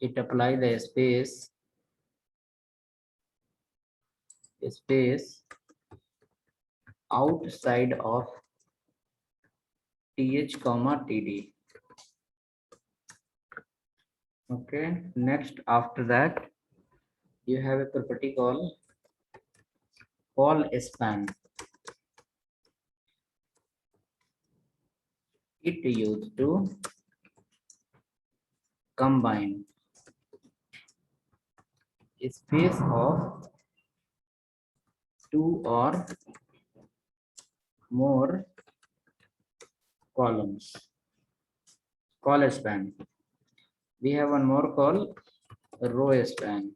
it apply the space outside of th comma td. Okay, next after that you have a property called call span. It used to combine a space of two or more columns. Call span. We have one more call row span.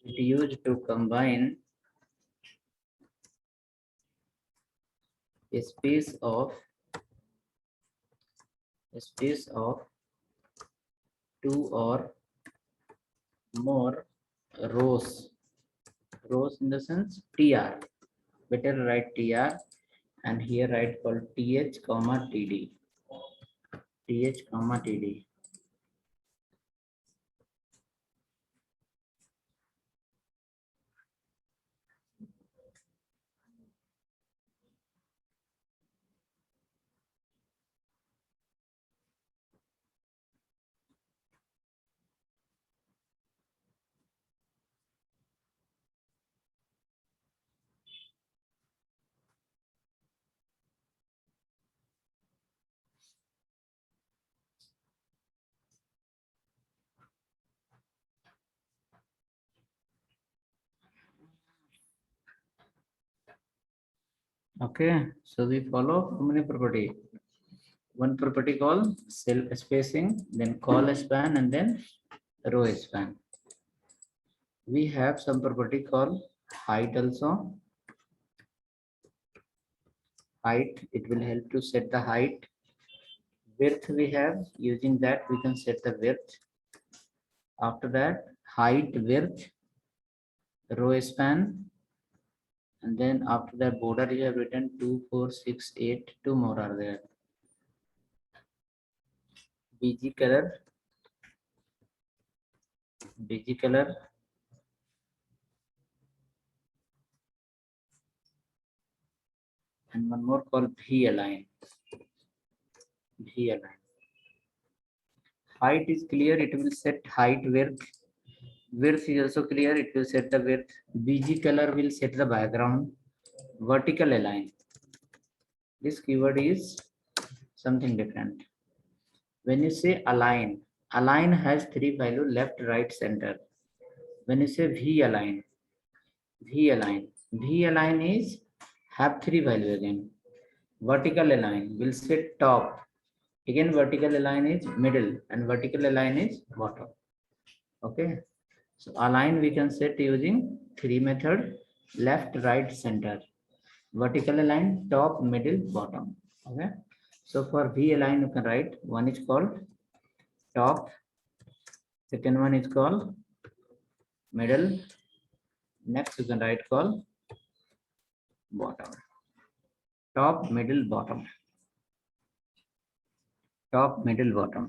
It used to combine a space of two or more rows. Rows in the sense tr. Better write tr, and here write called th comma td. th comma td. Okay, so we follow how many property? One property called cell spacing, then call span, and then row span. We have some property called height also. Height, it will help to set the height. Width we have, using that we can set the width. After that, height, width, row span, and then after that border you have written 2, 4, 6, 8. Two more are there. BG color, and one more called V align. V align. Height is clear, it will set height, width. Width is also clear, it will set the width. BG color will set the background. Vertical align. This keyword is something different. When you say align, align has three value: left, right, center. When you say V align, V align is have three value again. Vertical align will set top. Again, vertical align is middle, and vertical align is bottom. Okay. So align we can set using three method: left, right, center. Vertical align, top, middle, bottom. Okay. So for V align you can write, one is called top, second one is called middle, next you can write called bottom. Top, middle, bottom. Top, middle, bottom.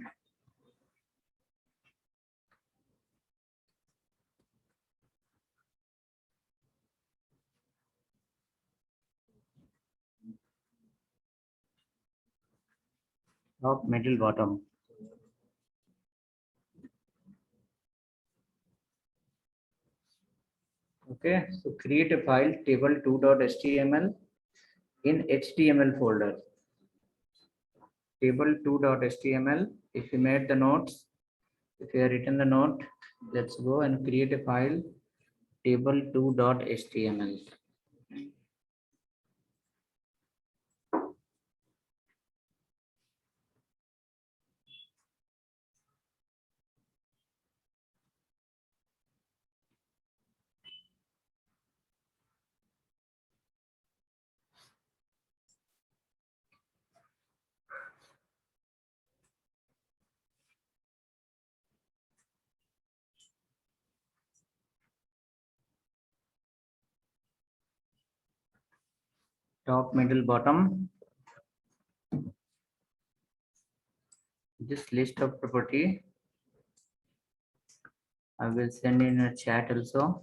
Top, middle, bottom. Okay, so create a file table2.html in HTML folder. Table2.html. If you made the notes, if you have written the note, let's go and create a file table2.html. Top, middle, bottom. this list of property I will send in a chat also.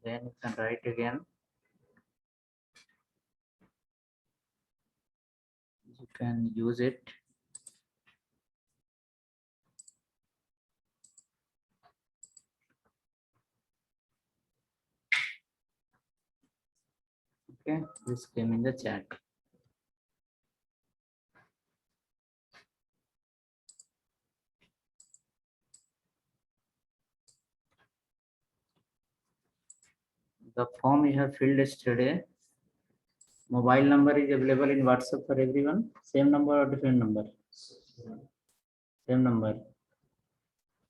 Then you can write again. You can use it. Okay, this came in the chat. The form you have filled yesterday. Mobile number is available in WhatsApp for everyone. Same number or different number? Same number.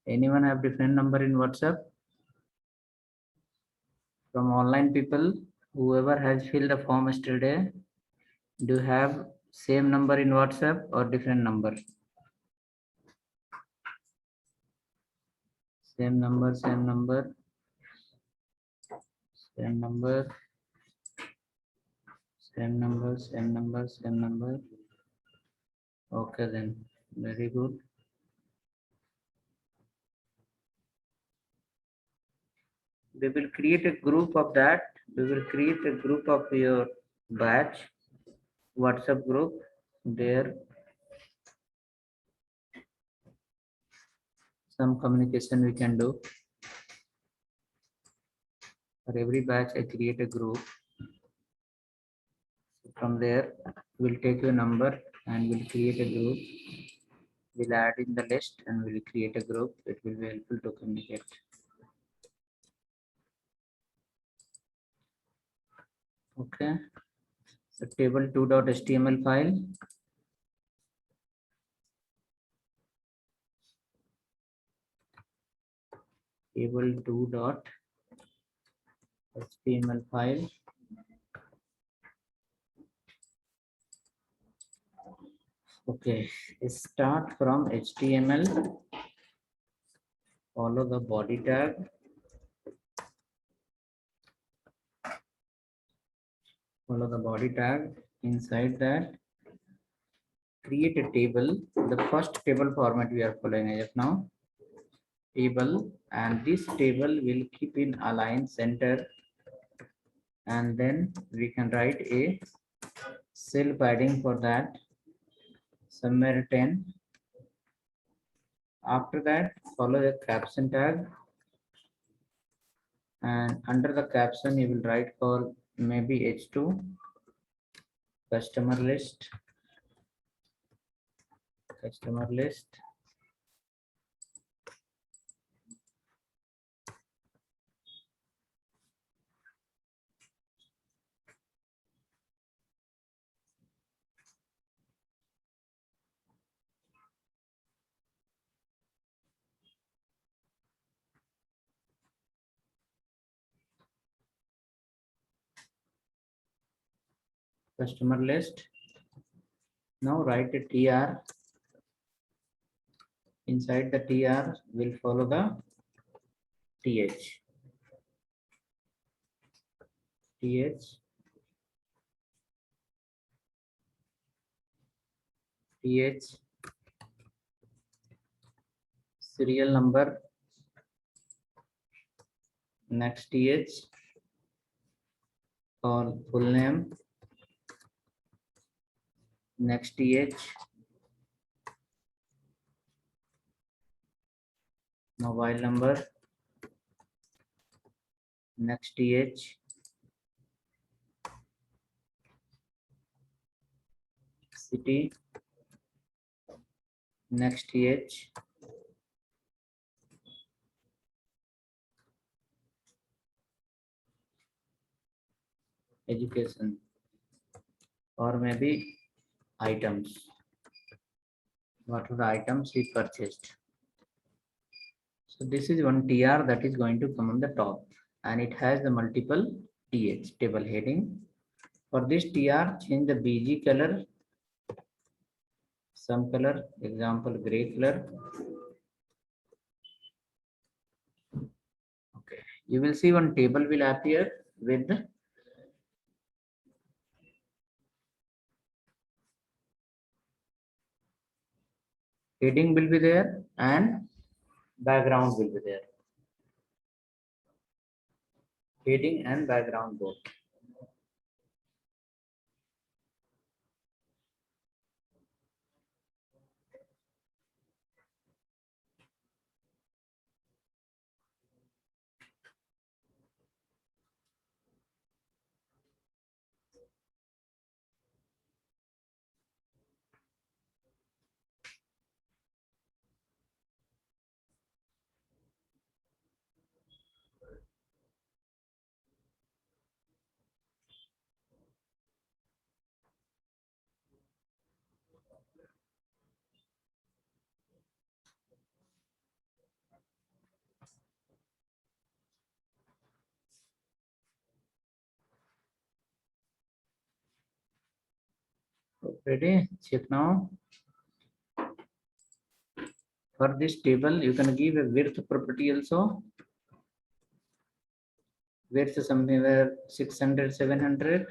Anyone have different number in WhatsApp? From online people, whoever has filled the form yesterday, do you have same number in WhatsApp or different number? Same number, same number, same number, same number, same number, same number. Okay then, very good. We will create a group of that. We will create a group of your batch, WhatsApp group. There some communication we can do. For every batch, I create a group. From there, we'll take your number and we'll create a group. We'll add in the list and we'll create a group. It will be helpful to communicate. Okay. So table2.html file. Table2.html file. Okay, start from HTML, follow the body tag, inside that create a table. The first table format we are following as of now, table, and this table will keep in align center, and then we can write a cell padding for that, somewhere 10. After that, follow the caption tag, and under the caption you will write for maybe H2 customer list. Customer list. Now write a TR. Inside the TR will follow the TH. Serial number. Next TH or full name. Next TH. Mobile number. Next TH. City. Next TH. Education, or maybe items. What are the items we purchased? So this is one TR that is going to come on the top, and it has the multiple TH, table heading. For this TR, change the BG color, some color, example gray color. Okay, you will see one table will appear with the Heading will be there and background will be there. Heading and background both. Ready? Check now. For this table, you can give a width property also. Width somewhere 600, 700.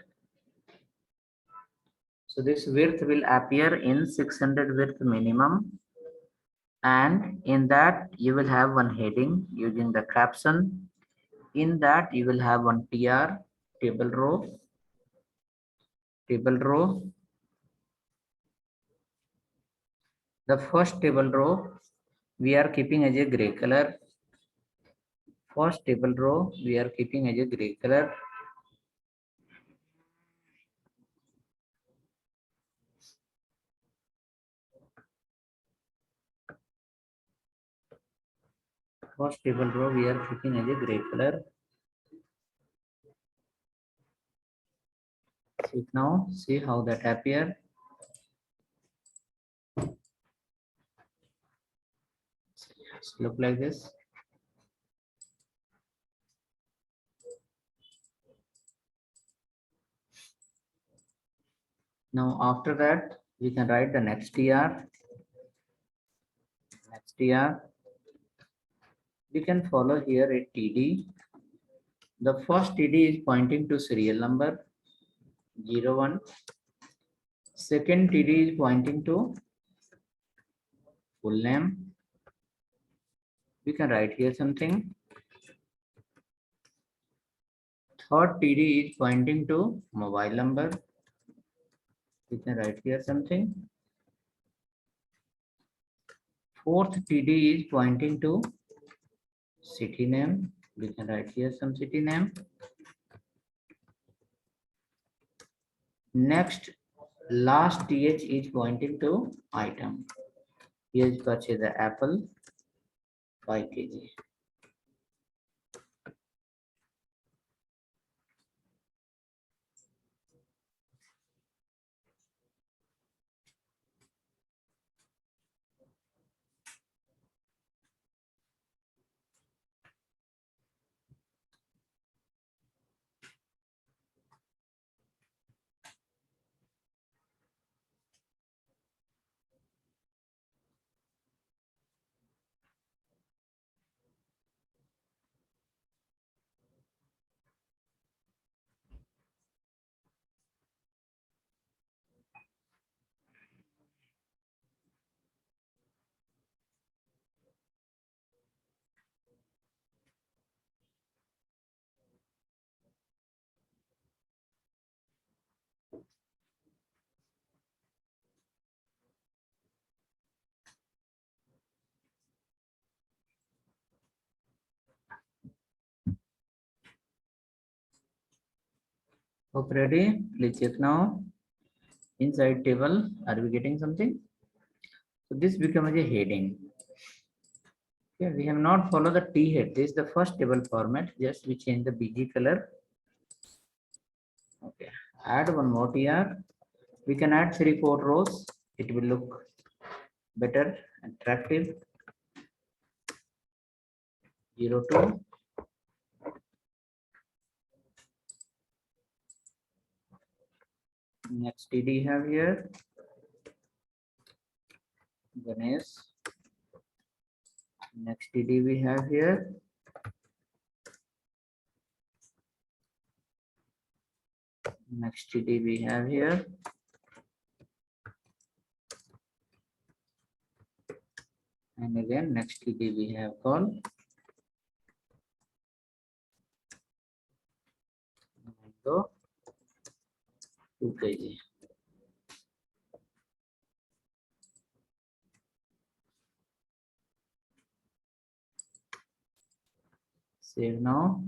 So this width will appear in 600 width minimum. And in that you will have one heading using the caption. In that you will have one TR, table row. The first table row we are keeping as a gray color. First table row we are keeping as a gray color. First table row we are keeping as a gray color. See now, see how that appear. Look like this. Now after that we can write the next TR. Next TR. We can follow here a TD. The first TD is pointing to serial number 01. Second TD is pointing to full name. We can write here something. Third TD is pointing to mobile number. We can write here something. Fourth TD is pointing to city name. We can write here some city name. Next, last TH is pointing to item. Here is purchase the apple 5 kg. Okay, ready? Please check now. Inside table, are we getting something? So this becomes a heading. Okay, we have not followed the T head. This is the first table format. Just we change the BG color. Okay, add one more TR. We can add 3-4 rows. It will look better, attractive. 02. Next TD have here. Ganesh. Next TD we have here. Next TD we have here. And again, next TD we have called mango 2 kg. Save now.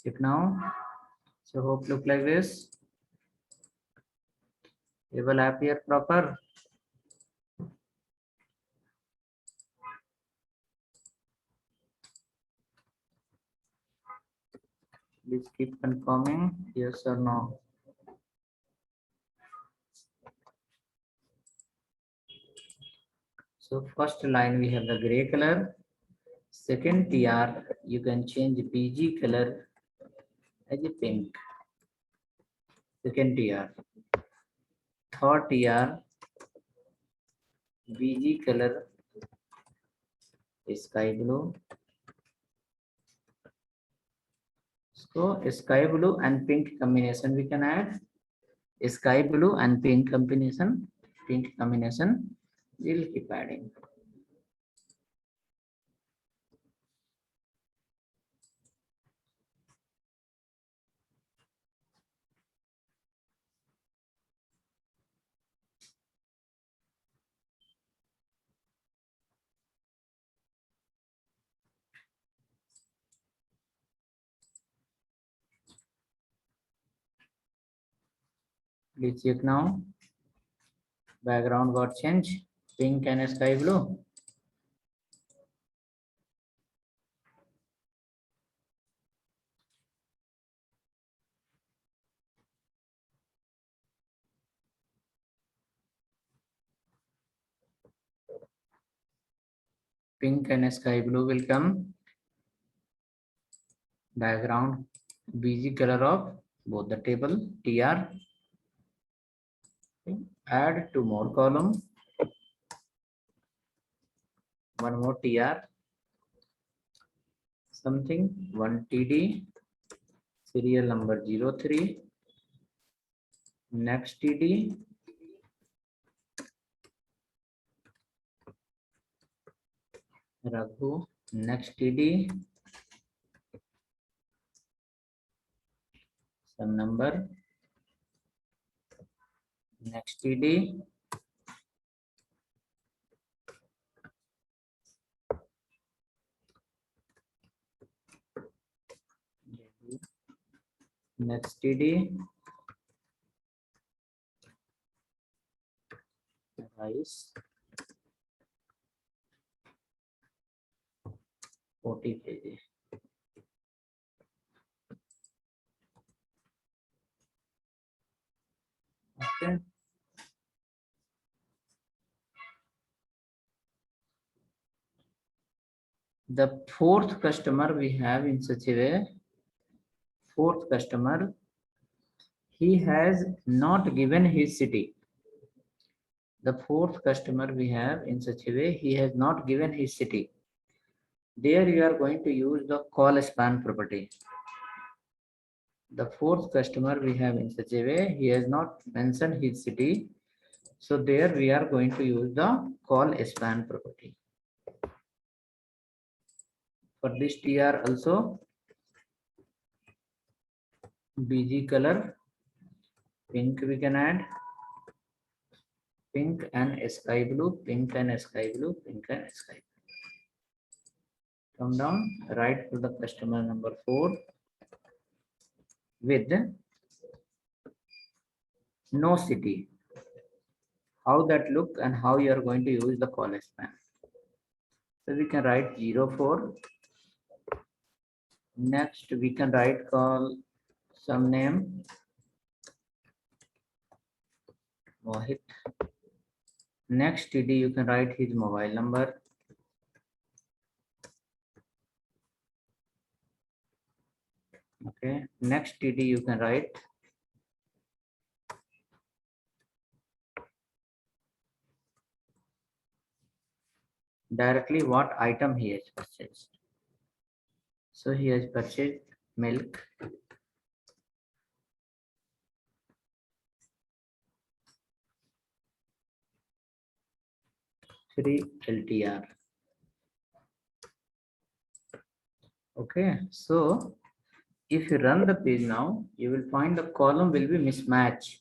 Save now. So hope look like this. It will appear proper. Please keep confirming yes or no. So first line we have the gray color. Second TR you can change BG color as a pink. Second TR. Third TR BG color sky blue. So sky blue and pink combination we can add. Sky blue and pink combination. Pink combination. We'll keep adding. Please check now. Background got changed. Pink and sky blue. Pink and sky blue will come. Background BG color of both the table TR. Add two more column. One more TR. Something 1 TD. Serial number 03. Next TD. Raghu. Next TD. Some number. Next TD. Next TD. Rice. 40 kg. Okay. The fourth customer we have in such a way. Fourth customer, he has not given his city. The fourth customer we have in such a way, he has not given his city. There you are going to use the call span property. The fourth customer we have in such a way, he has not mentioned his city. So there we are going to use the call span property. For this TR also, BG color, pink we can add. Pink and sky blue, pink and sky blue, pink and sky blue. Come down, write to the customer number 4 with no city. How that look and how you are going to use the call span. So we can write 04. Next we can write call some name Mohit. Next TD, you can write his mobile number. Okay. Next TD, you can write directly what item he has purchased. So he has purchased milk. Three LTR. Okay, so if you run the page now, you will find the column will be mismatched.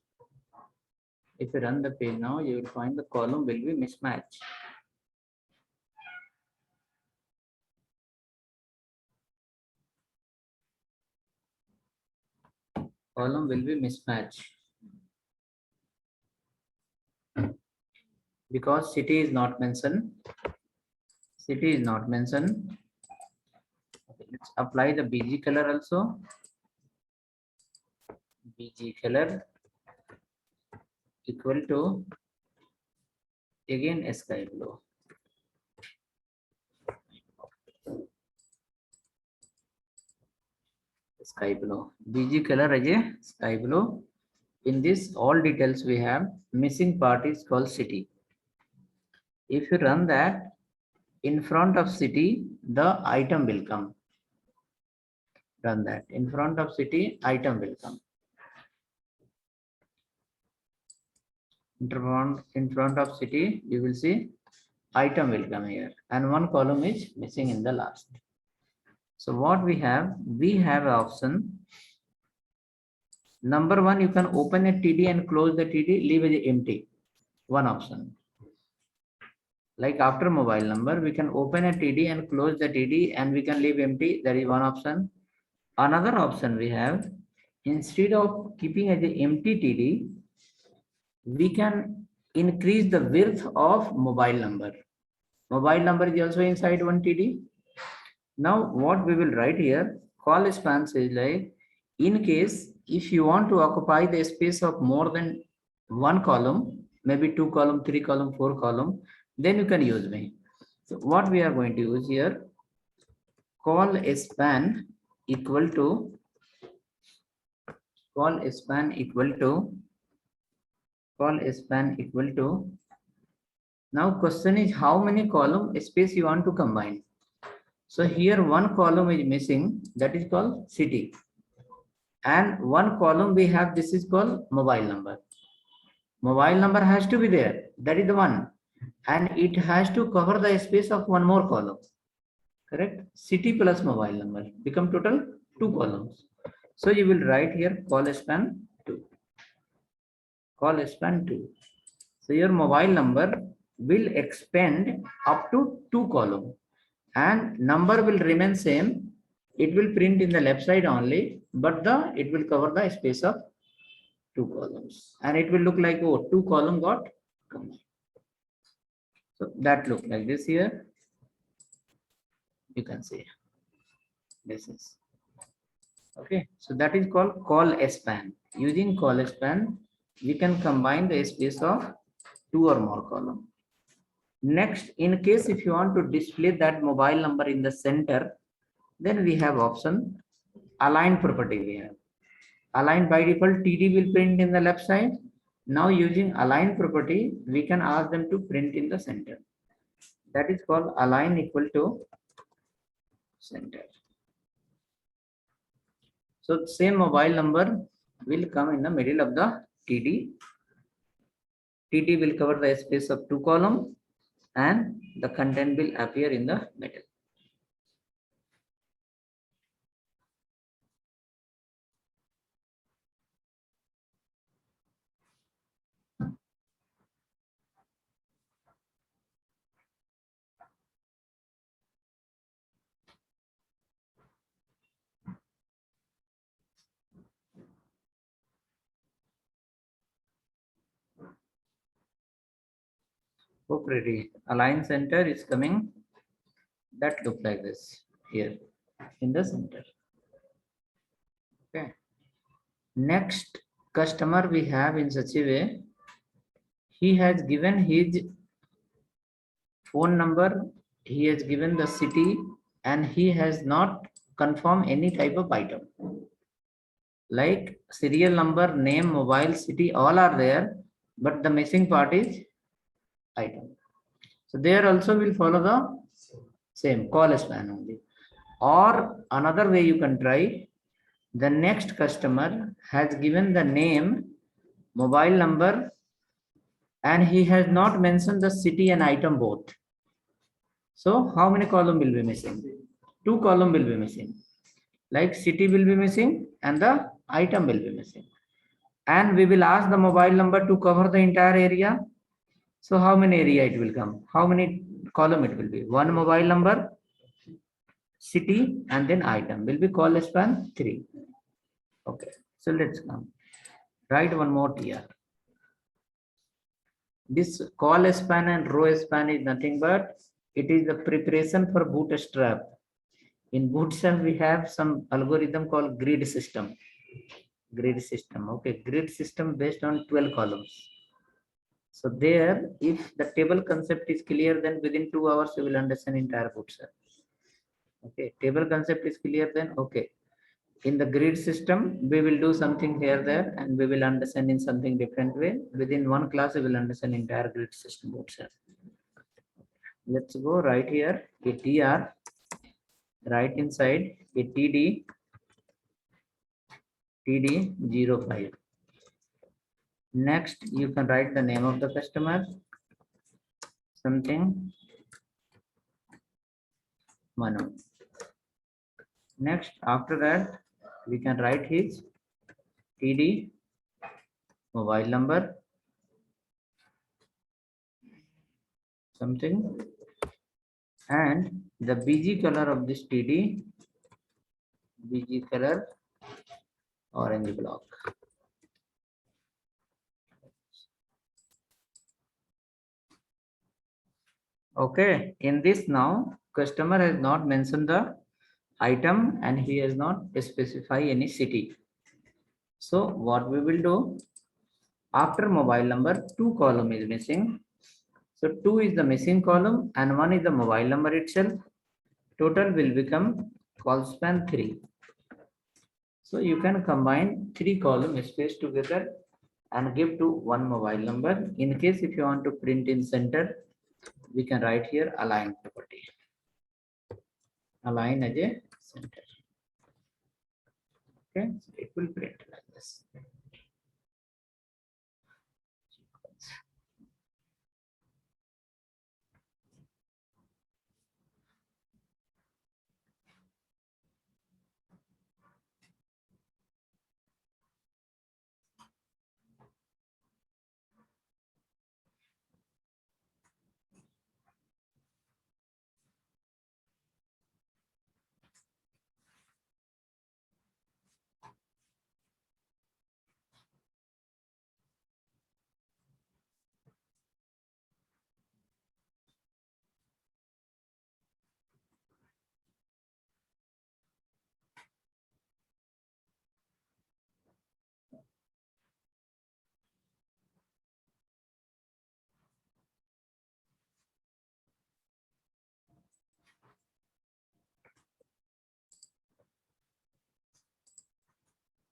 If you run the page now, you will find the column will be mismatched. Column will be mismatched because city is not mentioned. City is not mentioned. Okay, let's apply the BG color also. BG color equal to again sky blue. Sky blue. BG color is a sky blue. In this all details we have, missing part is called city. If you run that, in front of city, the item will come. Run that. In front of city, item will come. In front of city, you will see item will come here. And one column is missing in the last. So what we have an option. Number one, you can open a TD and close the TD, leave it empty. One option. Like after mobile number, we can open a TD and close the TD and we can leave empty. That is one option. Another option we have, instead of keeping as an empty TD, we can increase the width of mobile number. Mobile number is also inside one TD. Now what we will write here, call span says like, in case if you want to occupy the space of more than one column, maybe two column, three column, four column, then you can use me. So what we are going to use here, call span equal to now question is how many column space you want to combine. So here one column is missing, that is called city, and one column we have, this is called mobile number. Mobile number has to be there, that is the one, and it has to cover the space of one more column. Correct? City plus mobile number become total two columns. So you will write here call span 2. Call span 2. So your mobile number will expand up to two column and number will remain same. It will print in the left side only, but it will cover the space of two columns and it will look like, oh, two column got combined. So that look like this here. You can see this is okay. So that is called call span. Using call span, we can combine the space of two or more column. Next, in case if you want to display that mobile number in the center, then we have option align property. We have align by default TD will print in the left side. Now using align property, we can ask them to print in the center. That is called align equal to center. So same mobile number will come in the middle of the TD. TD will cover the space of two column and the content will appear in the middle. Hope ready. Align center is coming. That look like this here in the center. Okay. Next customer we have in such a way. he has given his phone number, he has given the city, and he has not confirmed any type of item. Like serial number, name, mobile, city, all are there, but the missing part is item. So there also will follow the same call span only. Or another way you can try, the next customer has given the name, mobile number, and he has not mentioned the city and item both. So how many column will be missing? Two column will be missing. Like city will be missing and the item will be missing. And we will ask the mobile number to cover the entire area. So how many area it will come? How many column it will be? One mobile number, city, and then item will be call span 3. Okay, so let's come. Write one more here. This call span and row span is nothing but it is the preparation for bootstrap. In bootstrap we have some algorithm called grid system. Grid system. Okay, grid system based on 12 columns. So there, if the table concept is clear, then within 2 hours you will understand entire bootstrap. Okay, table concept is clear, then okay. In the grid system, we will do something here, there, and we will understand in something different way. Within one class, we will understand entire grid system bootstrap. Let's go right here, a tr, right inside a td05. Next, you can write the name of the customer, something Manu. Next, after that, we can write his TD mobile number, something, and the BG color of this TD, BG color, orange block. Okay, in this now, customer has not mentioned the item and he has not specified any city. So what we will do, after mobile number, 2 column is missing. So 2 is the missing column and 1 is the mobile number itself. Total will become call span 3. So you can combine 3 column space together and give to one mobile number. In case if you want to print in center, we can write here align property. Align as a center. Okay, so it will print like this.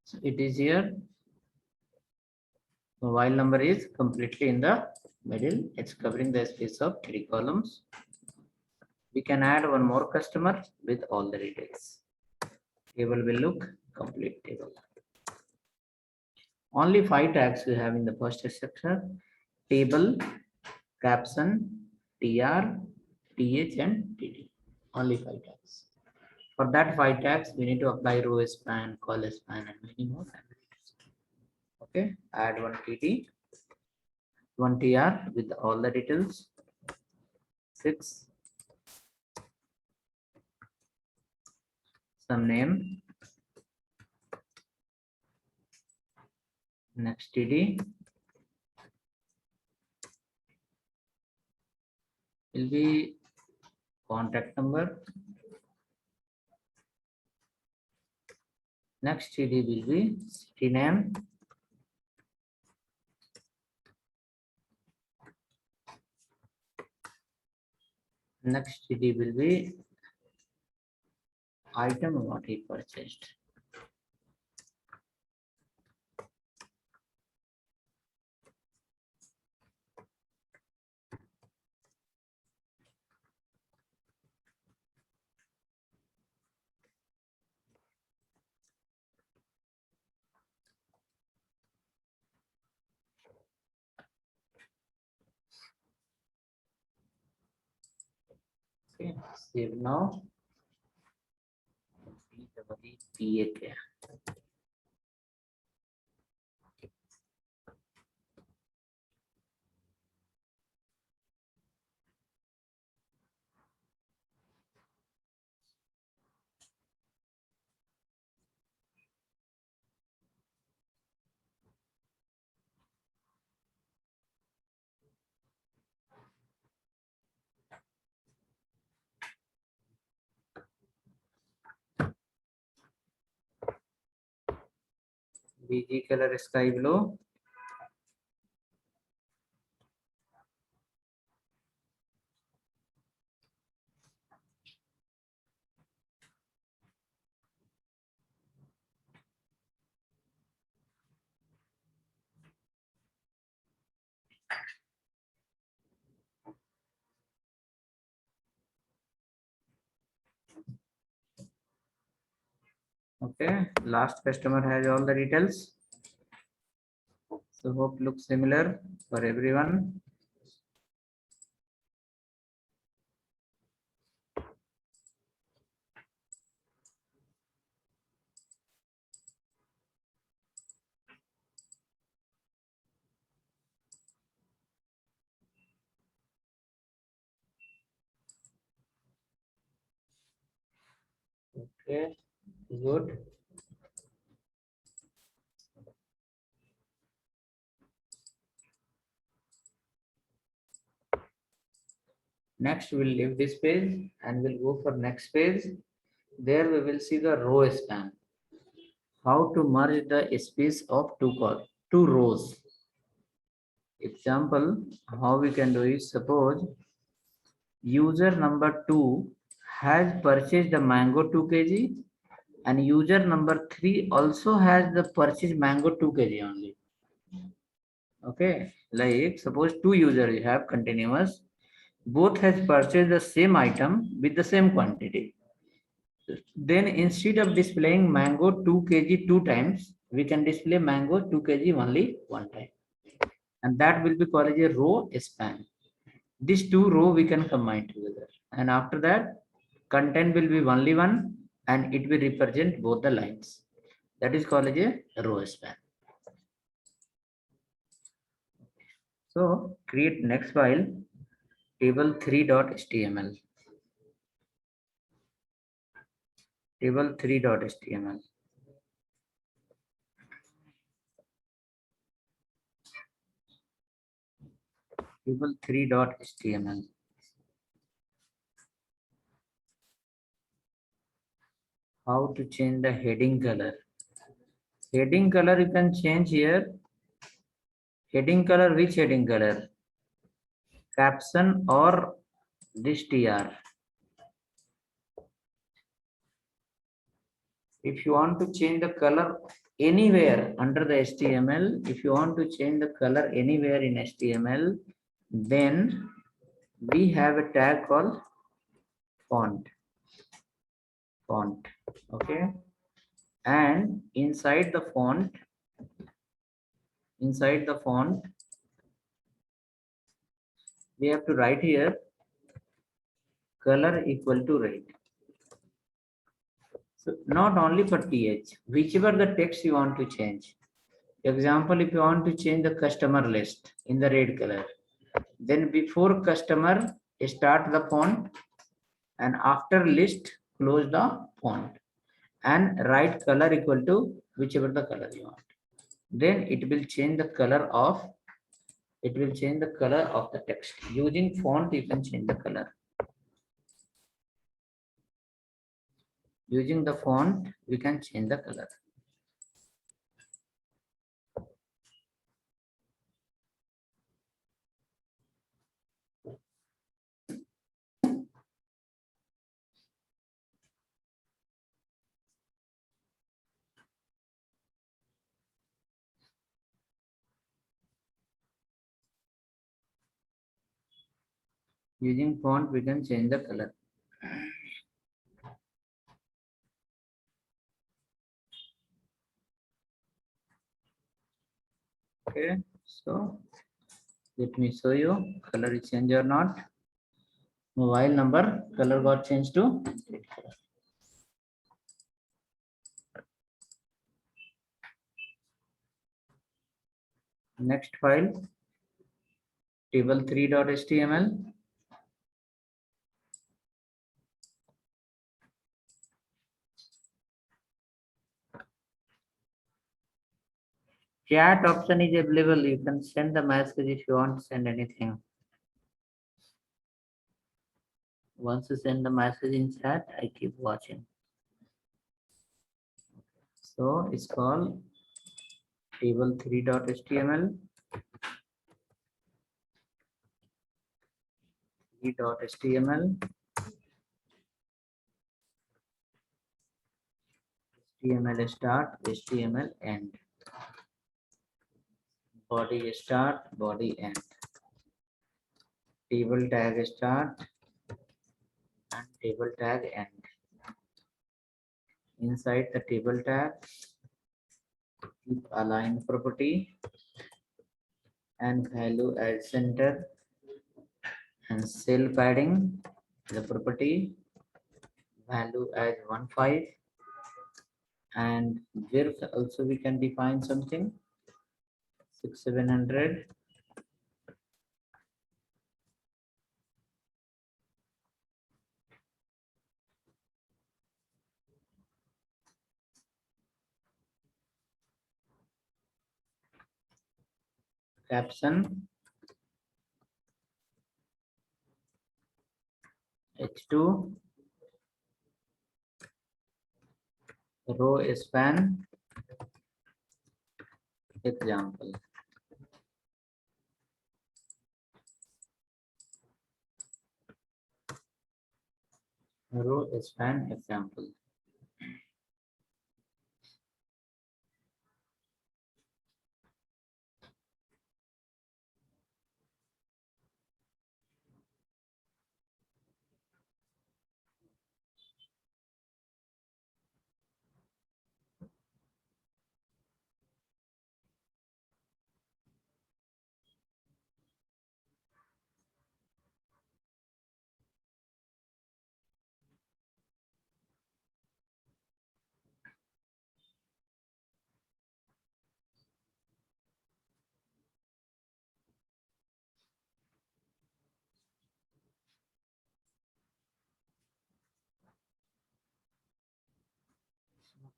So it is here. Mobile number is completely in the middle. It's covering the space of 3 columns. We can add one more customer with all the details. Table will look complete table. Only 5 tags we have in the first structure: table, caption, tr, th, and td. Only 5 tags. For that 5 tags, we need to apply row span, call span, and many more. Okay, add one td, one tr with all the details. 6, some name, next td will be contact number, next td will be city name, next CD will be item what he purchased. Okay, save now. PA. BG color sky blue. Okay, last customer has all the details. So hope looks similar for everyone. Okay, good. Next, we'll leave this page and we'll go for next page. There we will see the row span. How to merge the space of two rows. Example, how we can do is, suppose user number 2 has purchased the mango 2 kg and user number 3 also has the purchased mango 2 kg only. Okay, like suppose two users you have continuous, both has purchased the same item with the same quantity. Then instead of displaying mango 2 kg two times, we can display mango 2 kg only one time. And that will be called as a row span. These two row we can combine together. And after that, content will be only one and it will represent both the lines. That is called as a row span. So create next file, table3.html. Table3.html. Table3.html. How to change the heading color? Heading color you can change here. Heading color, which heading color? Caption or this tr. If you want to change the color anywhere under the HTML, if you want to change the color anywhere in HTML, then we have a tag called font. Okay, and inside the font, we have to write here color equal to red. So not only for th, whichever the text you want to change. Example, if you want to change the customer list in the red color, then before customer start the font and after list close the font and write color equal to whichever the color you want. Then it will change the color of the text. Using font you can change the color. Using the font we can change the color. Using font, we can change the color. Okay, so let me show you color is changed or not. Mobile number color got changed to red color. Next file, table3.html. Chat option is available. You can send the message if you want to send anything. Once you send the message in chat, I keep watching. So it's called table3.html. 3.html. HTML start, HTML end. Body start, body end. Table tag start and table tag end. Inside the table tag, keep align property and value as center and cell padding. The property value as 15 and width also we can define something 600-700. Caption H2, row span example. Row span example.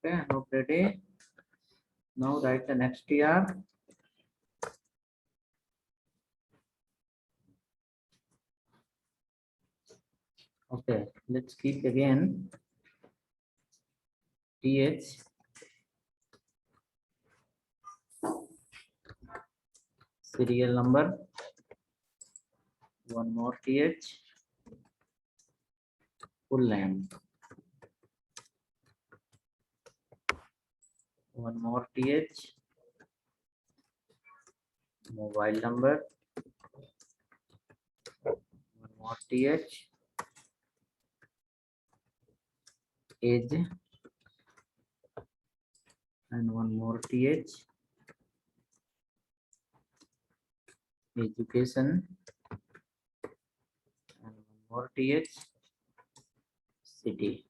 Okay, now ready. Now write the next TR. Okay, let's keep again TH serial number, one more TH full name, one more TH mobile number, one more TH age and one more TH education and one more TH city.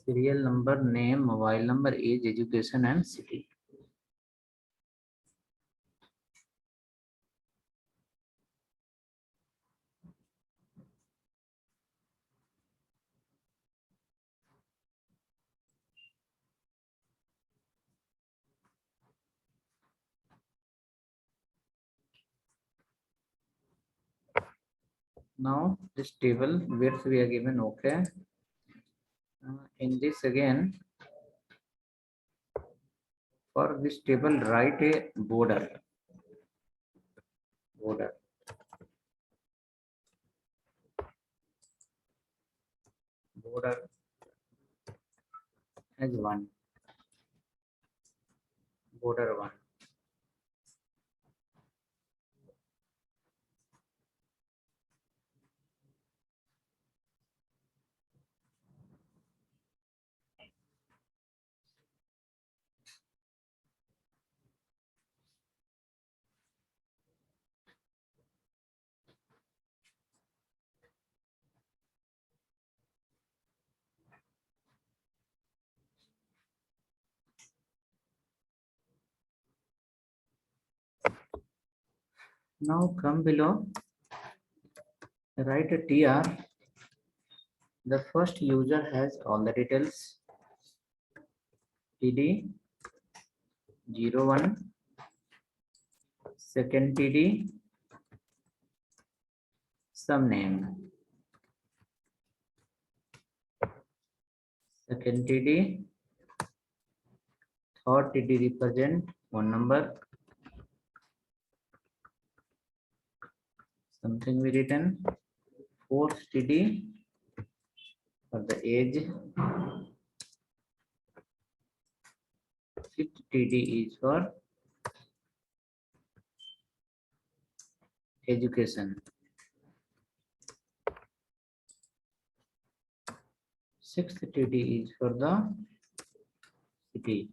Serial number, name, mobile number, age, education and city. Now this table width we are given okay. In this again, for this table write a border. Border. Border as one. Border one. Now come below, write a TR. The first user has all the details. TD 01, second TD, some name, second TD, third TD represent one number, something we written, fourth TD for the age, fifth TD is for education, sixth TD is for the city.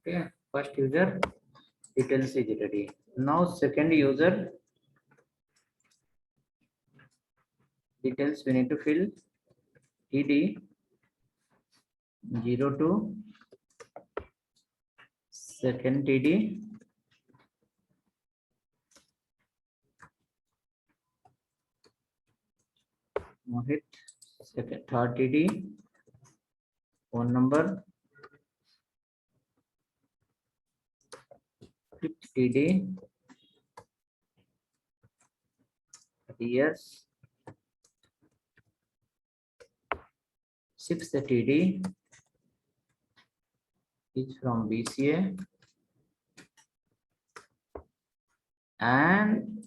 Okay, first user details is ready. Now second user details we need to fill. TD 02, second TD, Mohit, second third TD, phone number, fifth TD, years, sixth TD is from BCA, and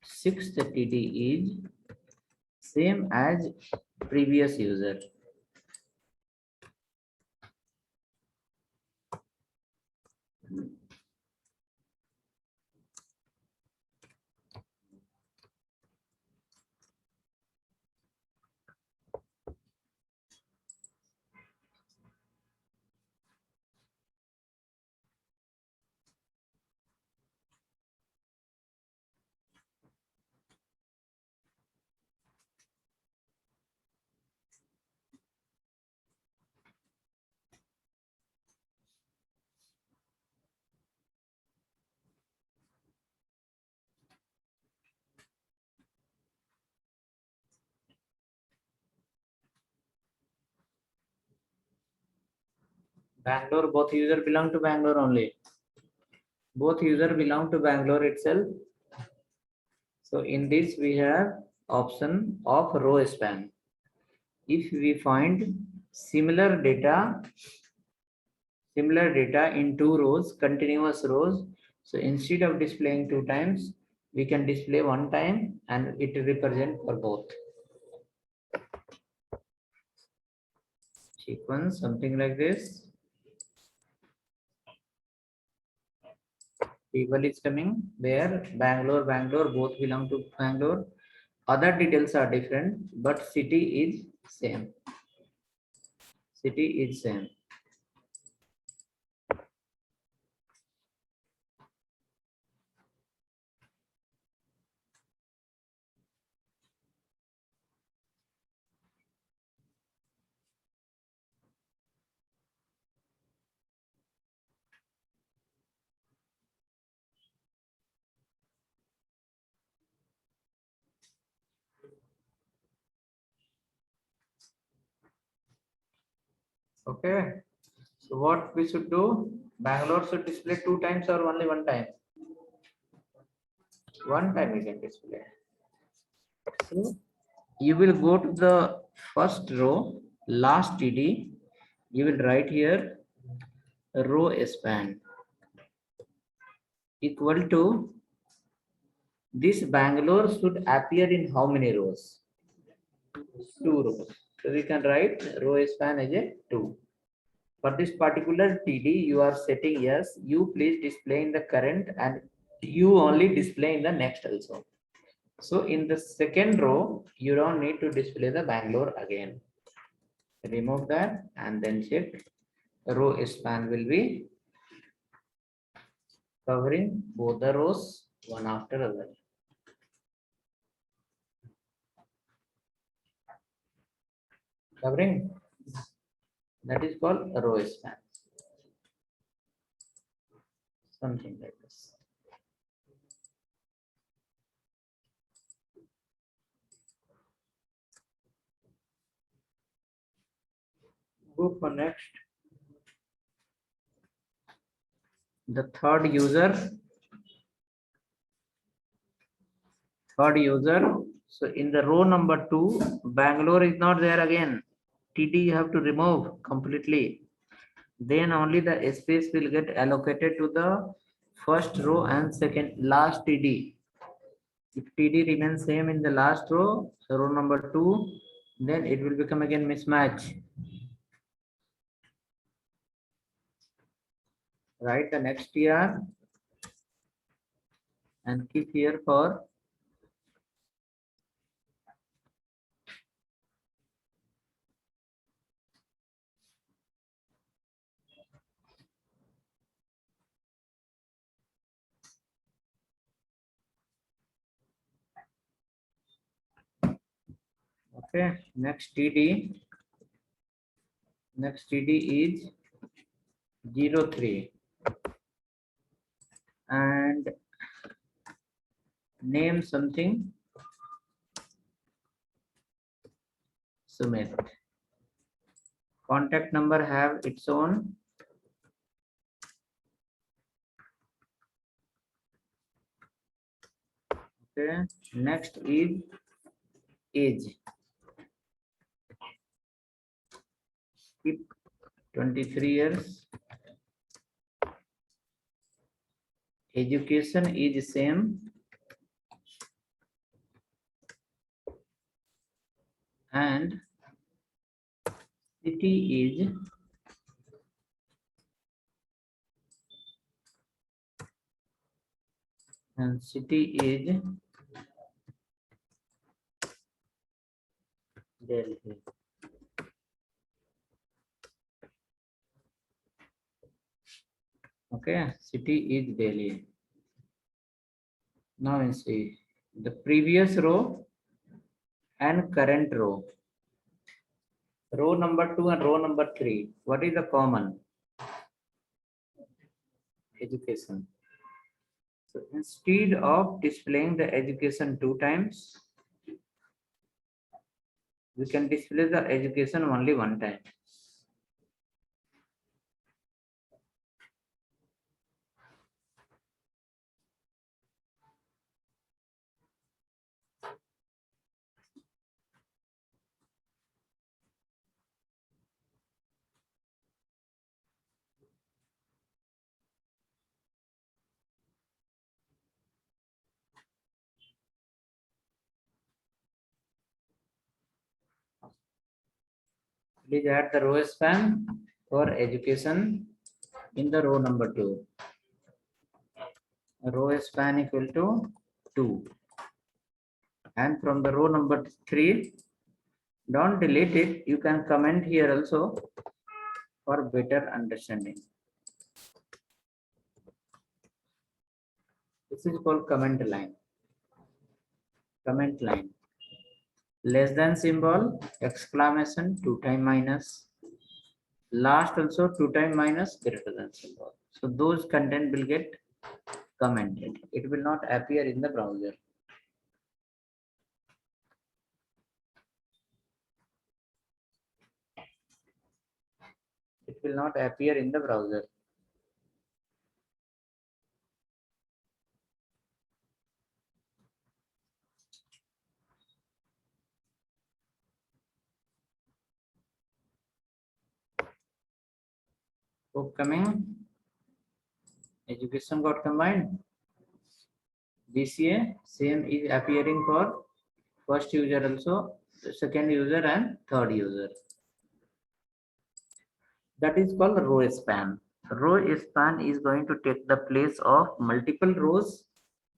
sixth TD is same as previous user. Bangalore, both user belong to Bangalore only. Both user belong to Bangalore itself. So in this we have option of row span. If we find similar data in two rows, continuous rows, so instead of displaying two times, we can display one time and it represent for both. Sequence, something like this. People is coming where Bangalore, both belong to Bangalore. Other details are different, but city is same. City is same. Okay. So what we should do? Bangalore should display two times or only one time? One time we can display. So you will go to the first row, last TD. You will write here row span equal to this Bangalore should appear in how many rows? Two rows. So we can write row span as a 2. For this particular TD, you are setting yes, you please display in the current and you only display in the next also. So in the second row, you don't need to display the Bangalore again. Remove that and then check row span will be covering both the rows one after other. Covering, that is called a row span. Something like this. Go for next. The third user. So in the row number 2, Bangalore is not there again. TD you have to remove completely. Then only the space will get allocated to the first row and second last TD. If TD remains same in the last row, so row number 2, then it will become again mismatch. Write the next TR and keep here for okay. Next TD is 03 and name something Sumit. Contact number have its own. Okay. Next is age. Keep 23 years. Education is same. And city is Delhi. Okay, city is Delhi. Now we see the previous row and current row. Row number 2 and row number 3. What is the common? Education. So instead of displaying the education 2 times, we can display the education only 1 time. Please add the row span for education in the row number 2. Row span equal to 2. And from the row number 3, don't delete it. You can comment here also for better understanding. This is called comment line. Comment line. Less than symbol, exclamation, 2 time minus. Last also 2 time minus, greater than symbol. So those content will get commented. It will not appear in the browser. It will not appear in the browser. Upcoming education got combined. BCA same is appearing for first user also, second user and third user. That is called row span. Row span is going to take the place of multiple rows.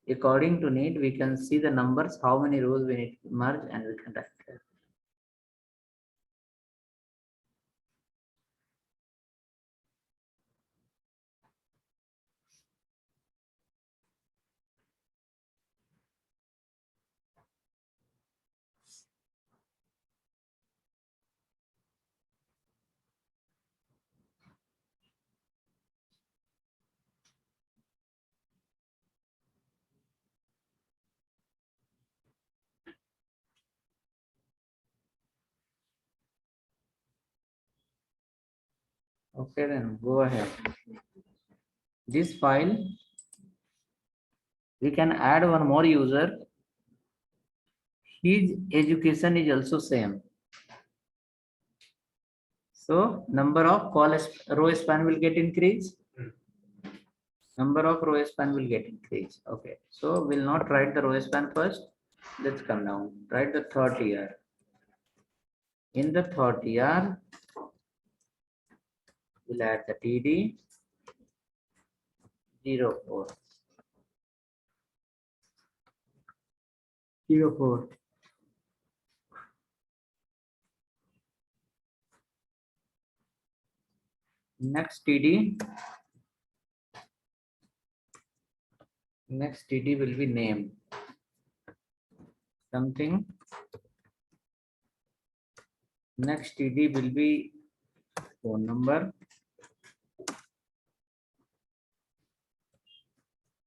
According to need, we can see the numbers, how many rows we need to merge, and we can write there. Okay, then go ahead. This file, we can add one more user. His education is also same. So number of row span will get increased. Number of row span will get increased. Okay, so we'll not write the row span first. Let's come down. Write the third year. In the third year, we'll add the TD 04. 04. Next TD. Next TD will be name. Something. Next TD will be phone number.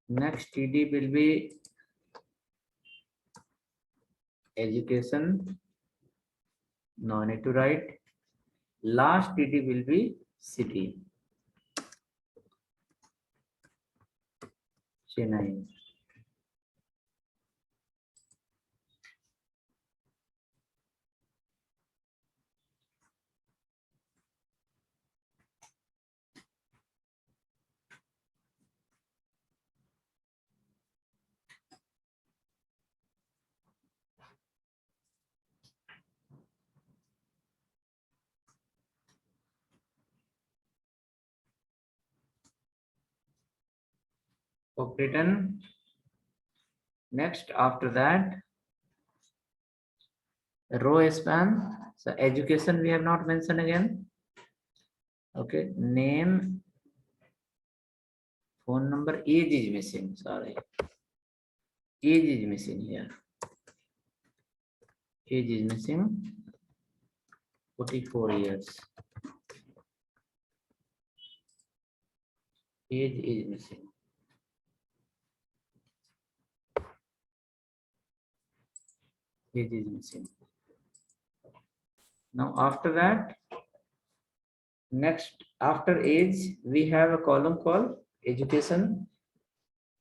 Next TD will be education. No need to write. Last TD will be city. Chennai. Written. Next, after that, row span. So education we have not mentioned again. Okay, name, phone number, age is missing. Sorry, age is missing here. Age is missing. 44 years. Age is missing. Age is missing. Now after that, next after age, we have a column called education.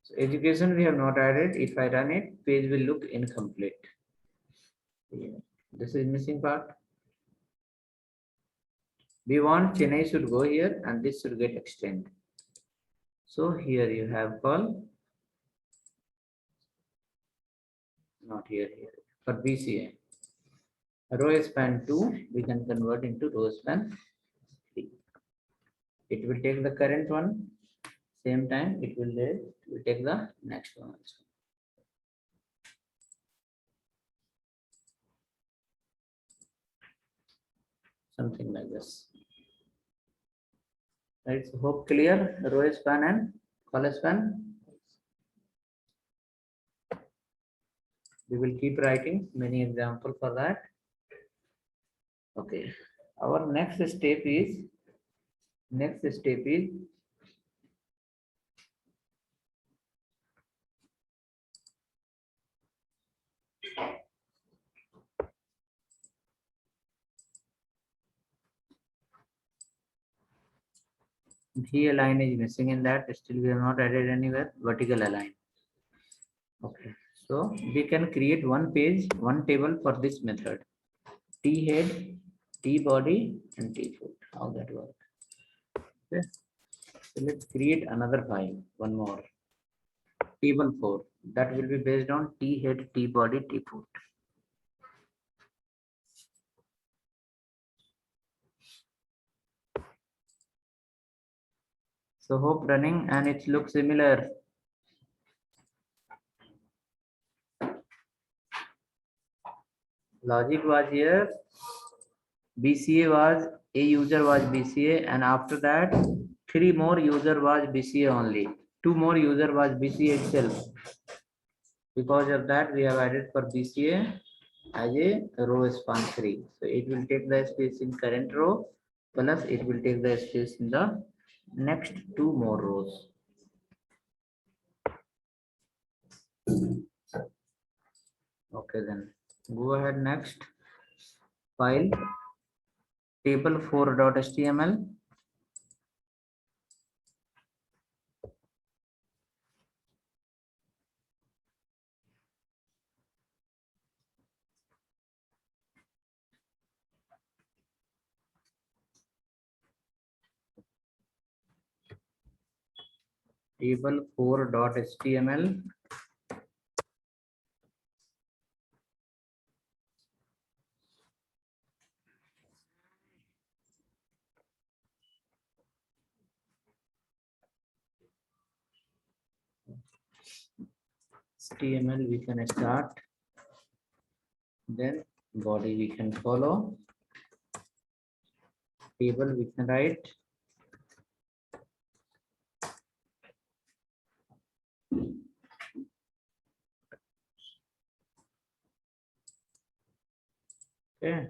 So education we have not added. If I run it, page will look incomplete. Yeah. This is missing part. We want Chennai should go here and this should get extended. So here you have call, not here, for BCA. Row span 2, we can convert into row span 3. It will take the current one, same time it will take the next one also. Something like this. Right, so hope clear, row span and column span. We will keep writing many examples for that. Okay, our next step is here line is missing in that, still we have not added anywhere, vertical align. Okay, so we can create one page, one table for this method. T head, T body, and T foot. How that works? Okay, so let's create another file, one more. Table 4. That will be based on T head, T body, T foot. So hope running and it looks similar. Logic was here. BCA was a user was BCA, and after that 3 more user was BCA only. 2 more user was BCA itself. Because of that we have added for BCA as a row span 3. So it will take the space in current row plus it will take the space in the next 2 more rows. Okay, then go ahead. Next file table4.html. table 4.html. HTML we can start, then body we can follow, table we can write, okay.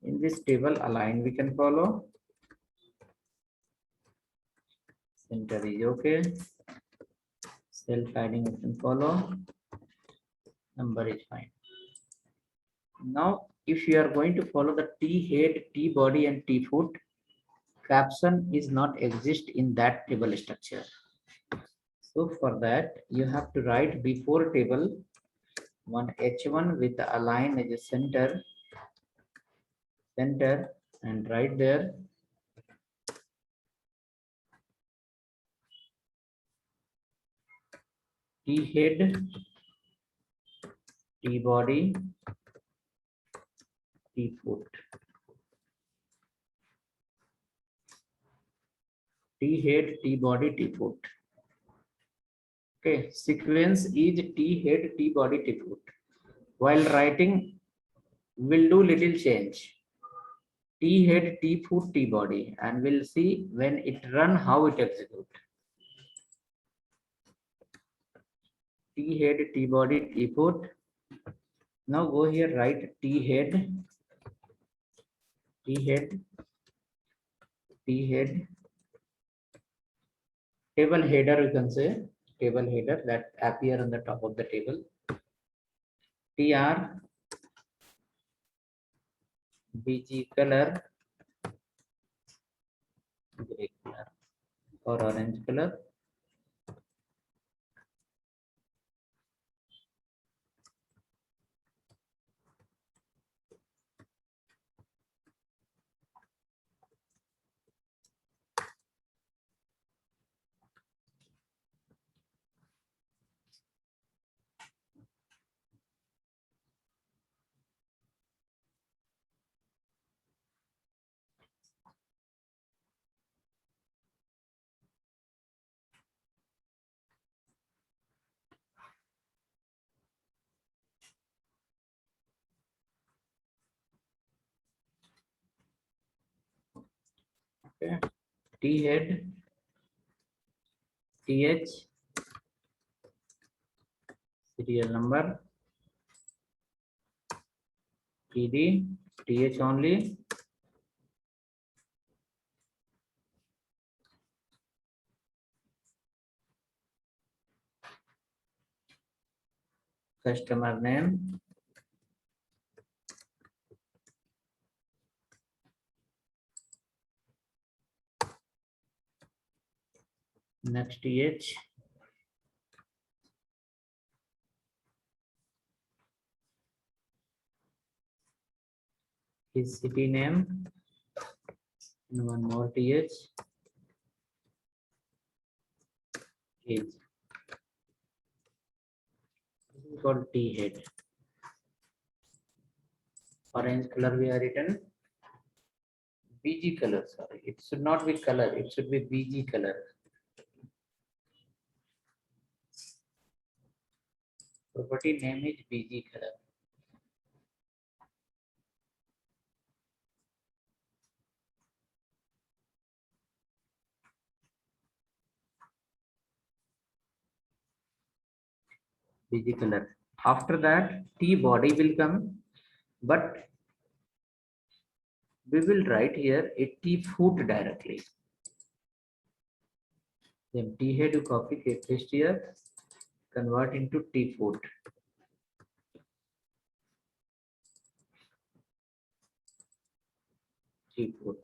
In this table align we can follow, center is okay, self padding we can follow, number is fine. Now if you are going to follow the T head, T body and T foot, caption is not exist in that table structure. So for that you have to write before table one H1 with the align as a center and right there T head, T body, T foot. T head, T body, T foot. Okay, sequence is T head, T body, T foot. While writing, we'll do little change. T head, T foot, T body, and we'll see when it run how it execute. T head, T body, T foot. Now go here, write T head, T head, T head. Table header, you can say table header that appear on the top of the table. TR, BG color, gray color or orange color. Okay. T head, TH, serial number, TD, TH only, customer name, next TH, his city name, and one more TH, age. This is called T head. Orange color we are written. BG color, sorry, it should not be color, it should be BG color. Property name is BG color. BG color. After that, T body will come, but we will write here a T foot directly. Then T head you copy paste here, convert into T foot. T foot.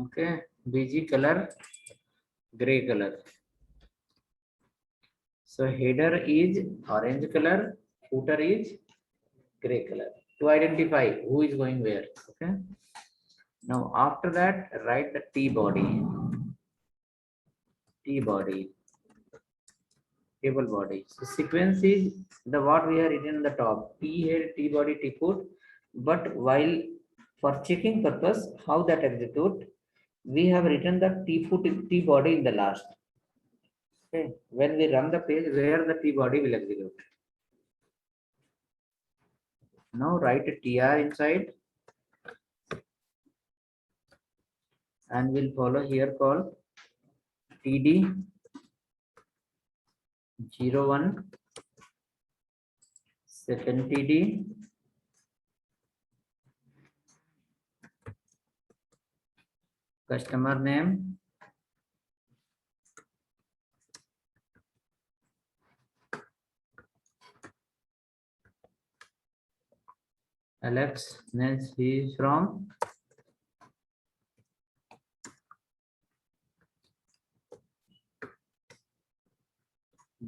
Okay, bg color gray color. So header is orange color, footer is gray color, to identify who is going where. Okay, now after that write the t body, table body. So sequence is the what we are written in the top, t head, t body, t foot. But while for checking purpose how that execute, we have written the t foot, t body in the last. Okay, when we run the page where the t body will execute. Now write a tr inside and we'll follow here called td 01, second td, customer name, Alex, means he is from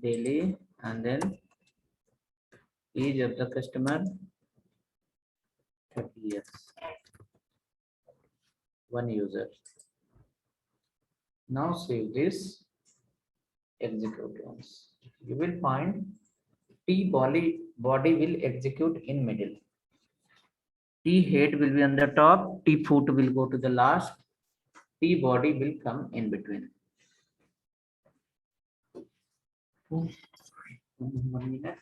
Delhi, and then age of the customer 30 years, one user. Now save this, execute once. You will find T body will execute in middle. T head will be on the top, T foot will go to the last, T body will come in between. 1 minute.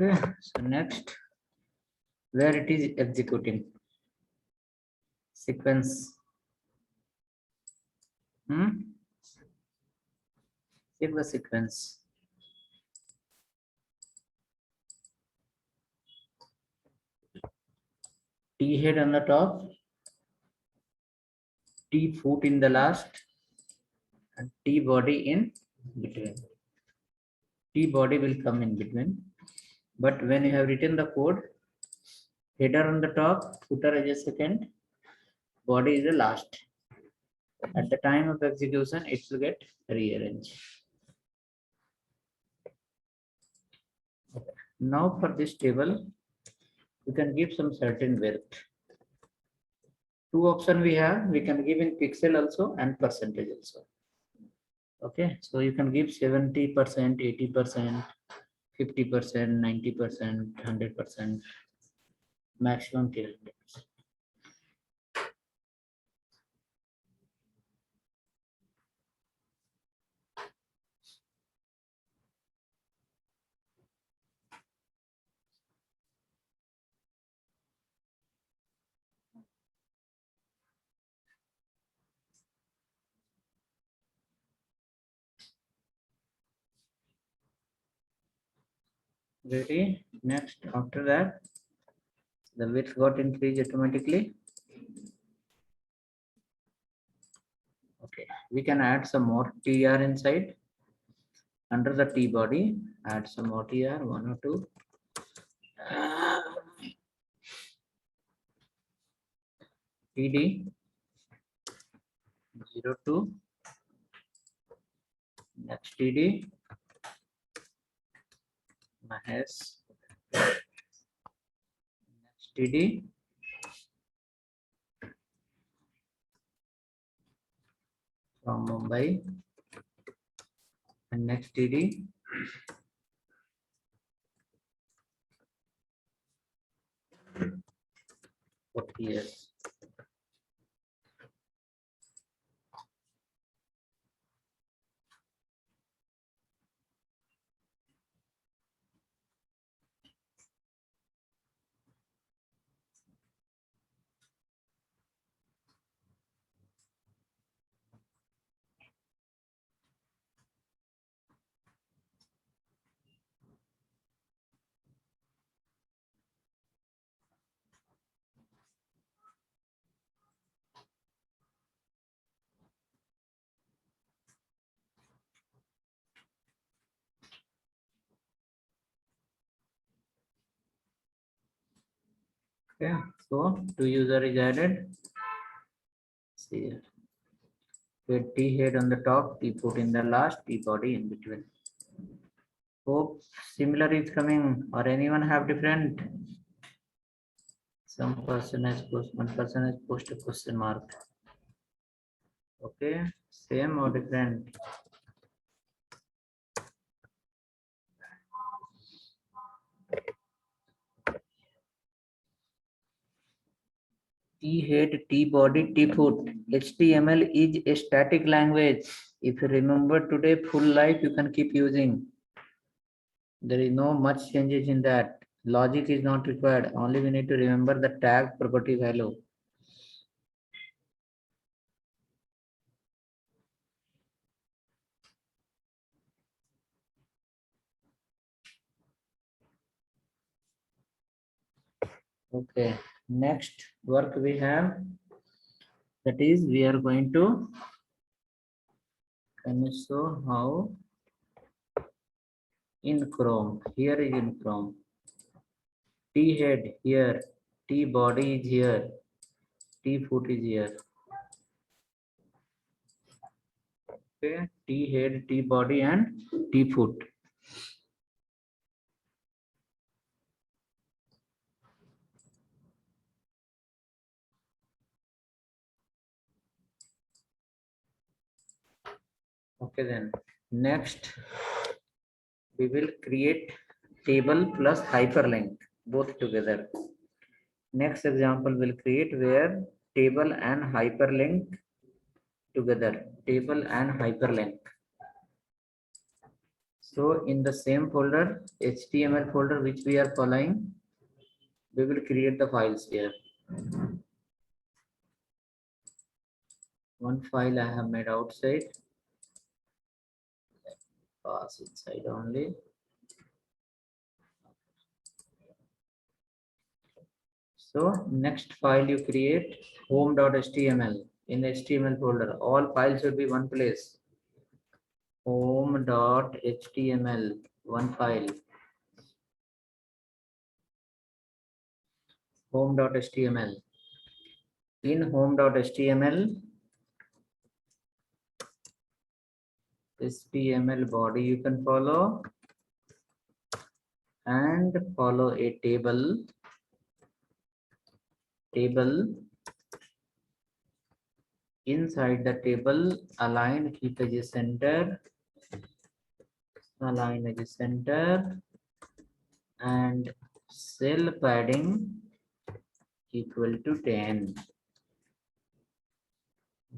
Okay, so next, where it is executing sequence. Check the sequence. T head on the top, T foot in the last, and T body in between. T body will come in between. But when you have written the code, header on the top, footer is a second, body is the last. At the time of execution, it will get rearranged. Okay. Now for this table, you can give some certain width. Two options we have, we can give in pixel also and percentage also. Okay, so you can give 70%, 80%, 50%, 90%, 100%, maximum 300%. Ready? Next, after that, the width got increased automatically. Okay, we can add some more TR inside. Under the T body, add some more TR, 1 or 2. TD 02. Next TD Mahesh. Next TD from Mumbai. And next TD for years. Okay, so two user is added. See here. With T head on the top, T foot in the last, T body in between. Hope similar is coming, or anyone have different? Some person has post, one person has posted a question mark. Okay, same or different? T head, T body, T foot. HTML is a static language. If you remember today full life, you can keep using. There is no much changes in that. Logic is not required. Only we need to remember the tag property value. Okay, next work we have, that is we are going to, can you show how in Chrome? Here is in Chrome. T head here T body is here, T foot is here. Okay, T head, T body, and T foot. Okay, then next we will create table plus hyperlink both together. Next example will create where table and hyperlink together, table and hyperlink. So in the same folder, HTML folder which we are following, we will create the files here. One file I have made outside, pass inside only. So next file you create home.html in the HTML folder. All files should be one place. Home.html, one file. Home.html. In home.html, HTML body you can follow and follow a table. Inside the table, align keep as a center, align as a center, and cell padding equal to 10.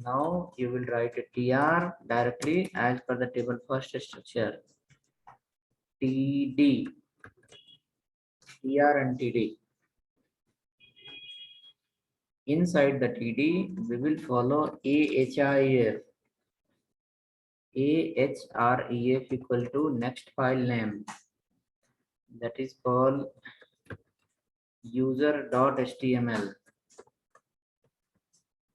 Now you will write a tr directly as per the table first structure. TD, tr and TD. Inside the TD, we will follow AHREF. AHREF equal to next file name, that is called user.html,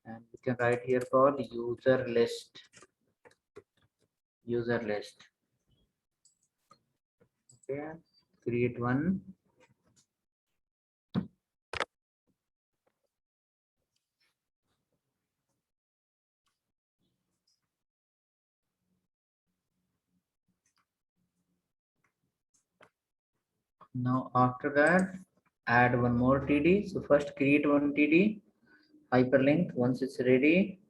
and we can write here called user list. Okay, create one. Now after that, add one more TD. So first create one TD hyperlink. Once it's ready,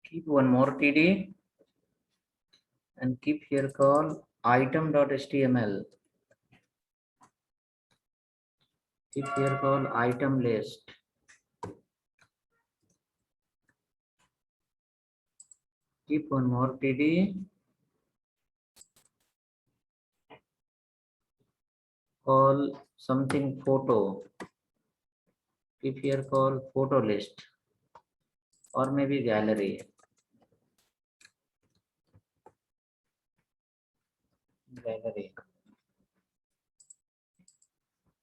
keep one more TD and keep here called item.html. Keep here called item list. Keep one more TD. Call something photo. Keep here called photo list or maybe gallery.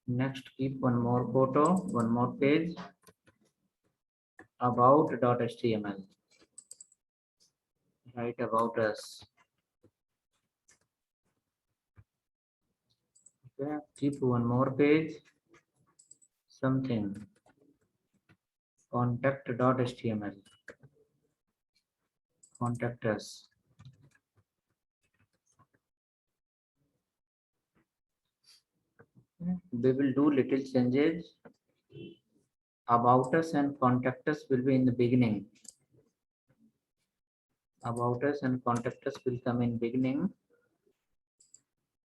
Next, keep one more photo, one more page, about.html. Write about us. Okay, keep one more page, something, contact.html. Contact us. Okay, we will do little changes. About us and contact us will be in the beginning. About us and contact us will come in beginning.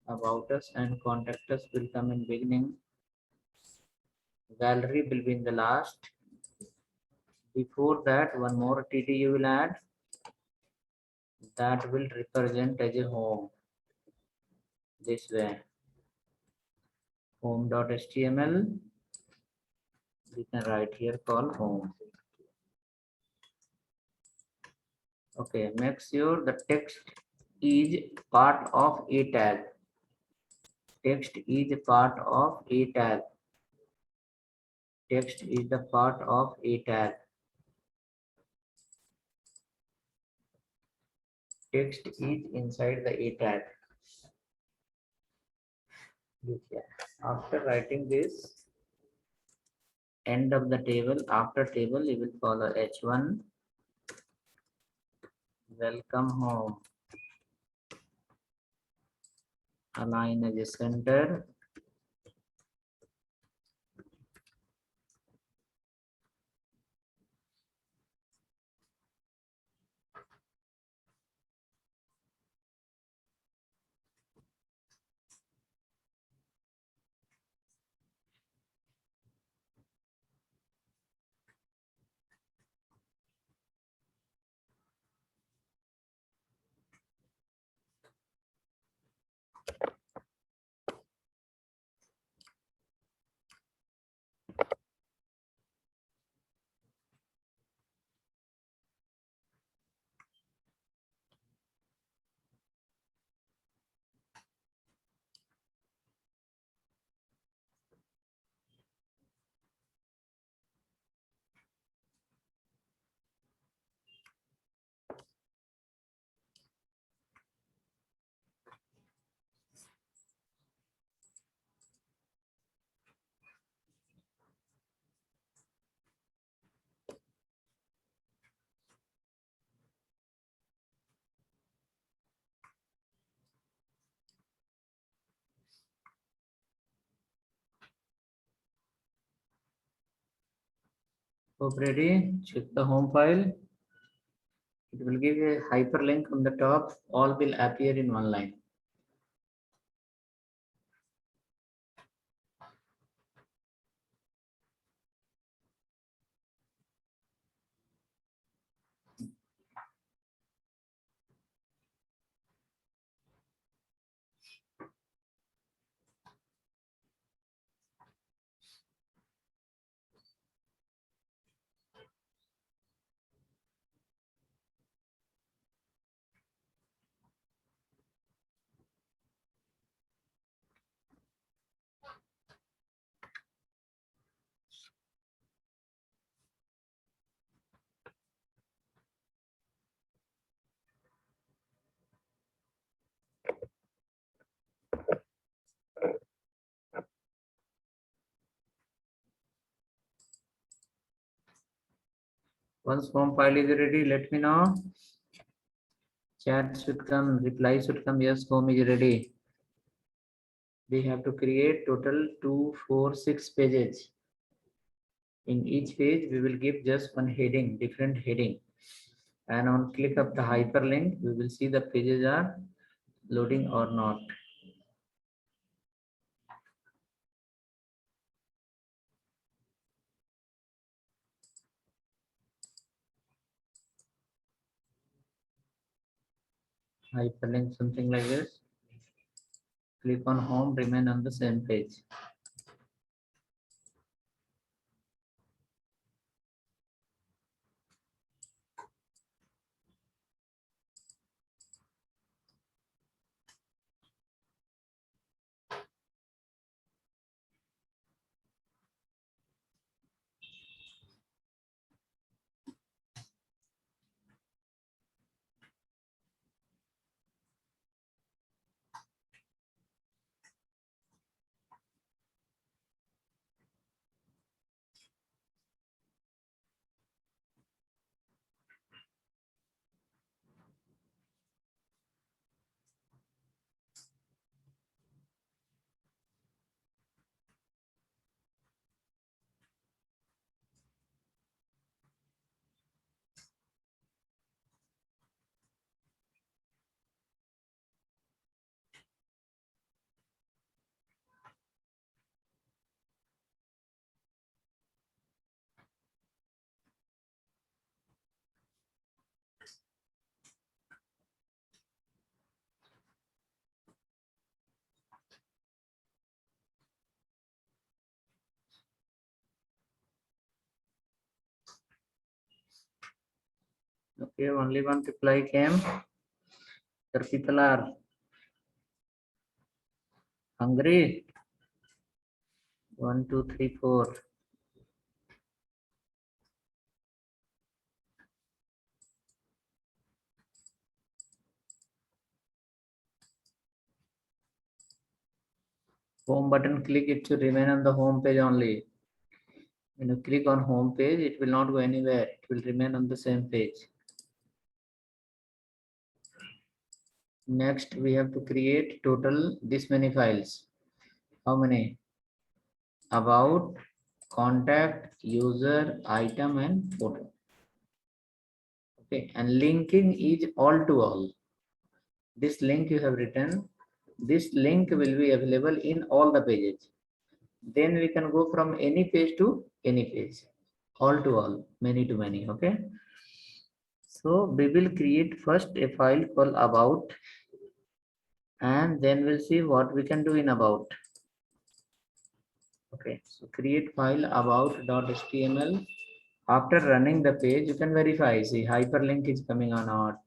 About us and contact us will come in beginning. Gallery will be in the last. Before that, one more TD you will add that will represent as a home. This way, home.html. We can write here call home. Okay, make sure the text is part of a tag. Text is a part of a tag. Text is the part of a tag. Text is inside the a tag. After writing this, end of the table, after table, you will follow H1. Welcome home. Align as a center. Hope ready. Check the home file. It will give a hyperlink on the top. All will appear in one line. Once home file is ready, let me know. Chat should come, reply should come. Yes, home is ready. We have to create total 2, 4, 6 pages. In each page, we will give just one heading, different heading. And on click of the hyperlink, we will see the pages are loading or not. Hyperlink something like this. Click on home, remain on the same page. Okay, only one reply came. Other people are hungry. 1, 2, 3, 4. Home button, click it to remain on the home page only. When you click on home page, it will not go anywhere. It will remain on the same page. Next, we have to create total this many files. How many? About, contact, user, item, and photo. Okay, and linking is all to all. This link you have written, this link will be available in all the pages. Then we can go from any page to any page, all to all, many to many. Okay, so we will create first a file called about, and then we'll see what we can do in about. Okay, so create file about.html. After running the page, you can verify, see hyperlink is coming or not.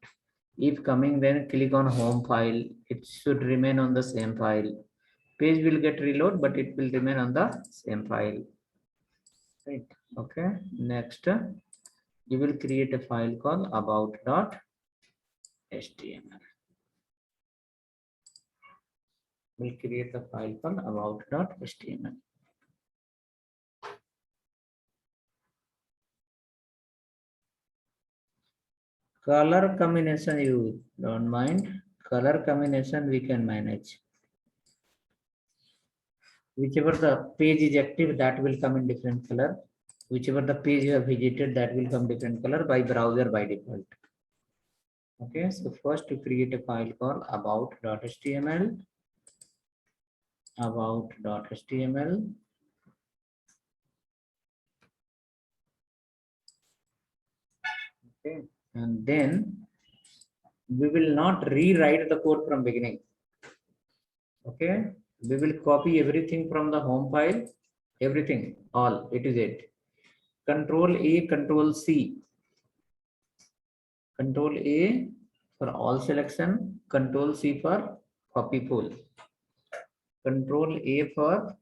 If coming, then click on home file. It should remain on the same file. Page will get reload, but it will remain on the same file. Right. Okay. Next, you will create a file called about.html. We'll create a file called about.html. Color combination you don't mind. Color combination we can manage. Whichever the page is active, that will come in different color. Whichever the page you have visited, that will come different color by browser by default. Okay, so first to create a file called about.html. About.html. Okay, and then we will not rewrite the code from beginning. Okay, we will copy everything from the home file, everything, all, it is it. Control A, Control C. Control A for all selection, Control C for copy pool. Control A for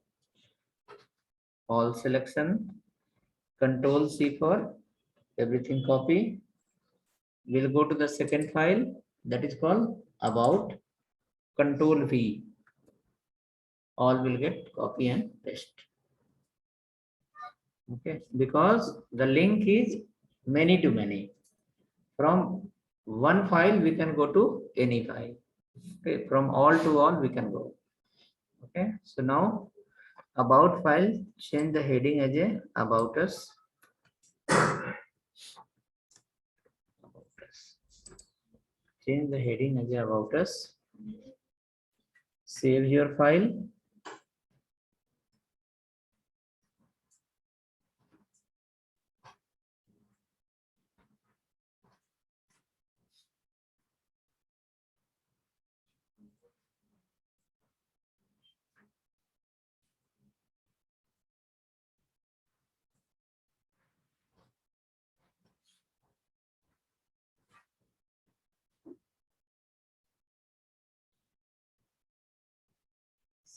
all selection, Control C for everything copy. We'll go to the second file that is called about, Control V. All will get copy and paste. Okay, because the link is many to many. From one file we can go to any file. Okay, from all to all we can go. Okay, so now about file, change the heading as a about us. Change the heading as a about us. Save your file.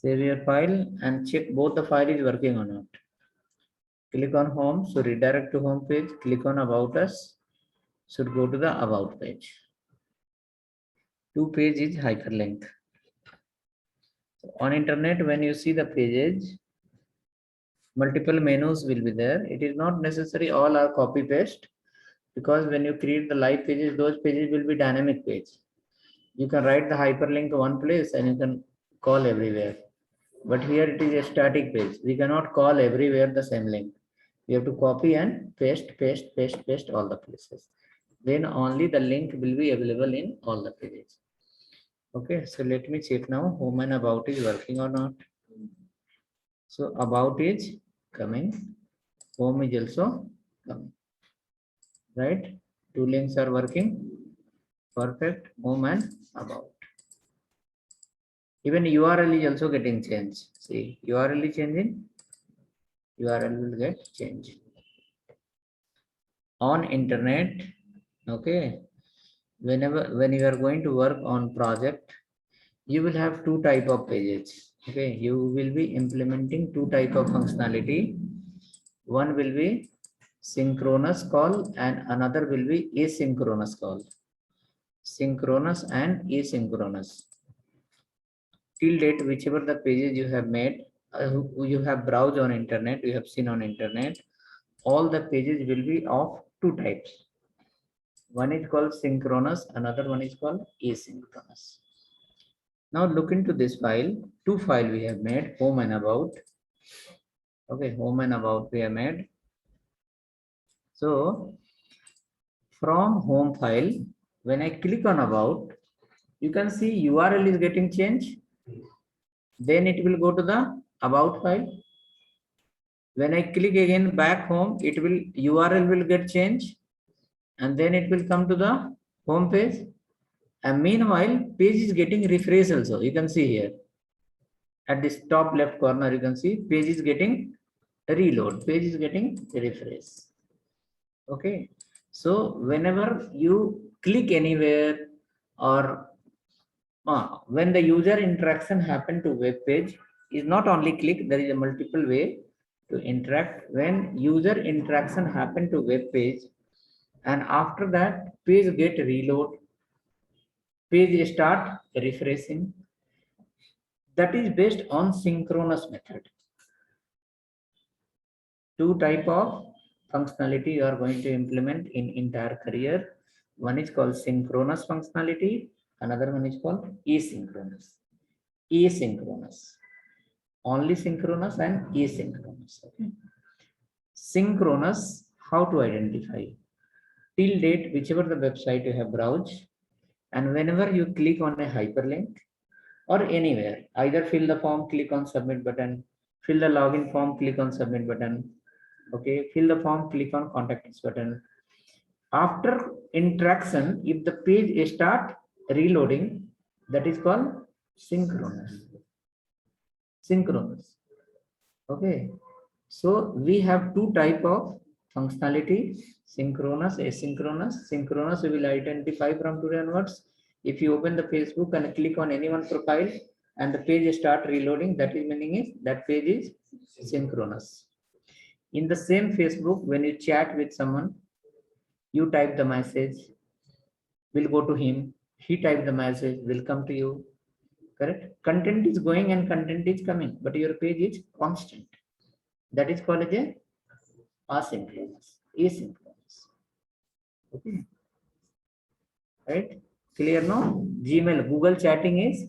Save your file and check both the file is working or not. Click on home, so redirect to home page. Click on about us, should go to the about page. To page is hyperlink. So on internet, when you see the pages, multiple menus will be there. It is not necessary all are copy paste, because when you create the live pages, those pages will be dynamic page. You can write the hyperlink to one place and you can call everywhere. But here it is a static page. We cannot call everywhere the same link. We have to copy and paste all the places. Then only the link will be available in all the pages. Okay, so let me check now home and about is working or not. So about is coming, home is also coming, right? Two links are working, perfect, home and about. Even URL is also getting changed. See, URL is changing, URL will get changed. On internet, Okay. When you are going to work on project, you will have two type of pages. Okay. You will be implementing two type of functionality. One will be synchronous call and another will be asynchronous call. Synchronous and asynchronous. Till date, whichever the pages you have made, you have browsed on internet, you have seen on internet, all the pages will be of two types. One is called synchronous, another one is called asynchronous. Now look into this file. Two file we have made, home and about. Okay, home and about we have made. So from home file, when I click on about, you can see URL is getting changed. Then it will go to the about file. When I click again back home, it will URL will get changed and then it will come to the home page. And meanwhile, page is getting refresh also. You can see here at this top left corner, you can see page is getting reload, page is getting refresh. Okay. So whenever you click anywhere or when the user interaction happen to web page is not only click, there is a multiple way to interact. When user interaction happen to web page and after that page get reload, page start refreshing, that is based on synchronous method. Two type of functionality you are going to implement in entire career. One is called synchronous functionality, another one is called asynchronous. Asynchronous. Only synchronous and asynchronous. Okay. Synchronous, how to identify? Till date, whichever the website you have browsed, and whenever you click on a hyperlink or anywhere, either fill the form, click on submit button, fill the login form, click on submit button. Okay, fill the form, click on contact us button. After interaction, if the page start reloading, that is called synchronous. Synchronous. Okay. So we have two type of functionality, synchronous, asynchronous. Synchronous we will identify from today onwards. If you open the Facebook and click on any one profile and the page start reloading, that is meaning is that page is synchronous. In the same Facebook, when you chat with someone, you type the message, will go to him, he type the message, will come to you. Correct? Content is going and content is coming, but your page is constant. That is called as a asynchronous, asynchronous. Okay, right? Clear now? Gmail chatting is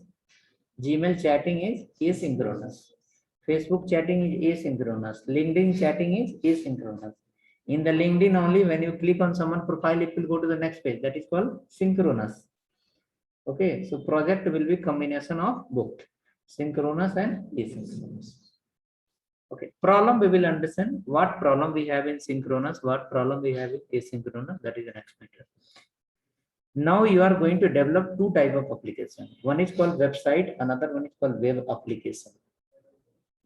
asynchronous. Facebook chatting is asynchronous. LinkedIn chatting is asynchronous. In the LinkedIn only, when you click on someone profile, it will go to the next page. That is called synchronous. Okay, so project will be combination of both synchronous and asynchronous. Okay, problem we will understand what problem we have in synchronous, what problem we have in asynchronous. That is the next matter. Now you are going to develop two type of application. One is called website, another one is called web application.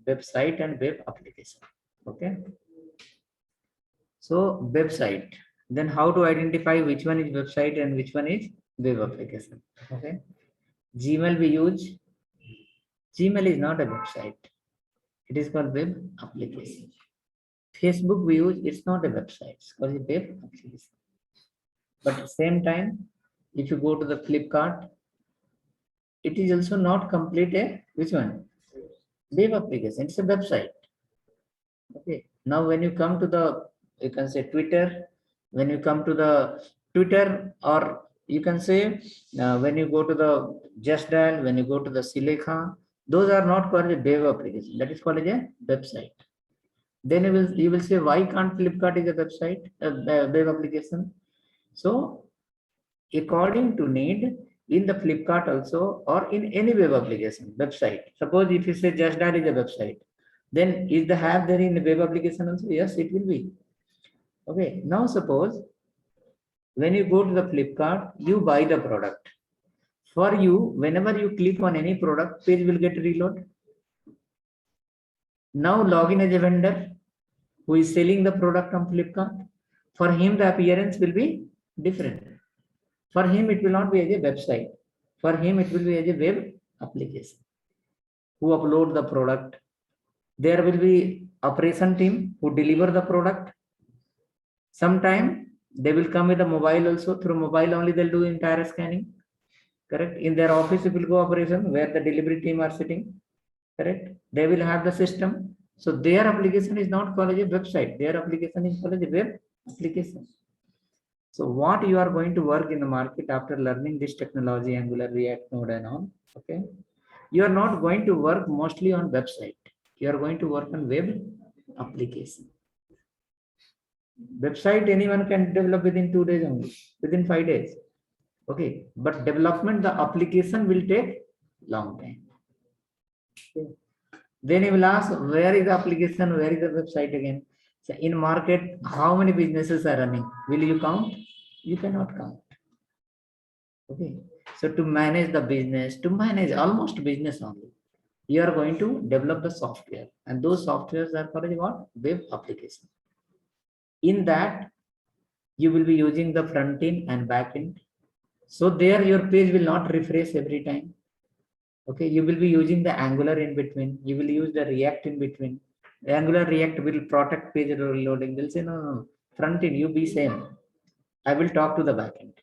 Website and web application. Okay. So website. Then how to identify which one is website and which one is web application? Okay. Gmail we use. Gmail is not a website. It is called web application. Facebook we use, it's not a website, it's called a web application. But at the same time, if you go to the Flipkart, it is also not complete a which one? Web application, it's a website. Okay. Now when you come to the, you can say Twitter, when you come to the Twitter, or you can say when you go to the Just Dial, when you go to the Silekha, those are not called a web application. That is called a website. Then you will say, why can't Flipkart is a website, a web application? So according to need in the Flipkart also, or in any web application, website. Suppose if you say Just Dial is a website, then is the have there in the web application also? Yes, it will be. Okay. Now suppose when you go to the Flipkart, you buy the product. For you, whenever you click on any product, page will get reload. Now log in as a vendor who is selling the product on Flipkart. For him, the appearance will be different. For him, it will not be as a website. For him, it will be as a web application. Who upload the product? There will be operation team who deliver the product. Sometime they will come with a mobile also. Through mobile only they'll do entire scanning. Correct. In their office, it will go operation where the delivery team are sitting. Correct. They will have the system. So their application is not called as a website. Their application is called as a web application. So what you are going to work in the market after learning this technology, Angular, React, Node and all, okay? You are not going to work mostly on website. You are going to work on web application. Website anyone can develop within 2 days only, within 5 days. Okay, but development, the application will take long time. Okay. Then you will ask, where is the application, where is the website again? So in market, how many businesses are running? Will you count? You cannot count. Okay, so to manage the business, to manage almost business only, you are going to develop the software, and those softwares are called what? Web application. In that, you will be using the front end and back end. So there your page will not refresh every time. Okay, you will be using the Angular in between. You will use the React in between. The Angular React will protect page reloading. They'll say, no, front end, you be same. I will talk to the back end.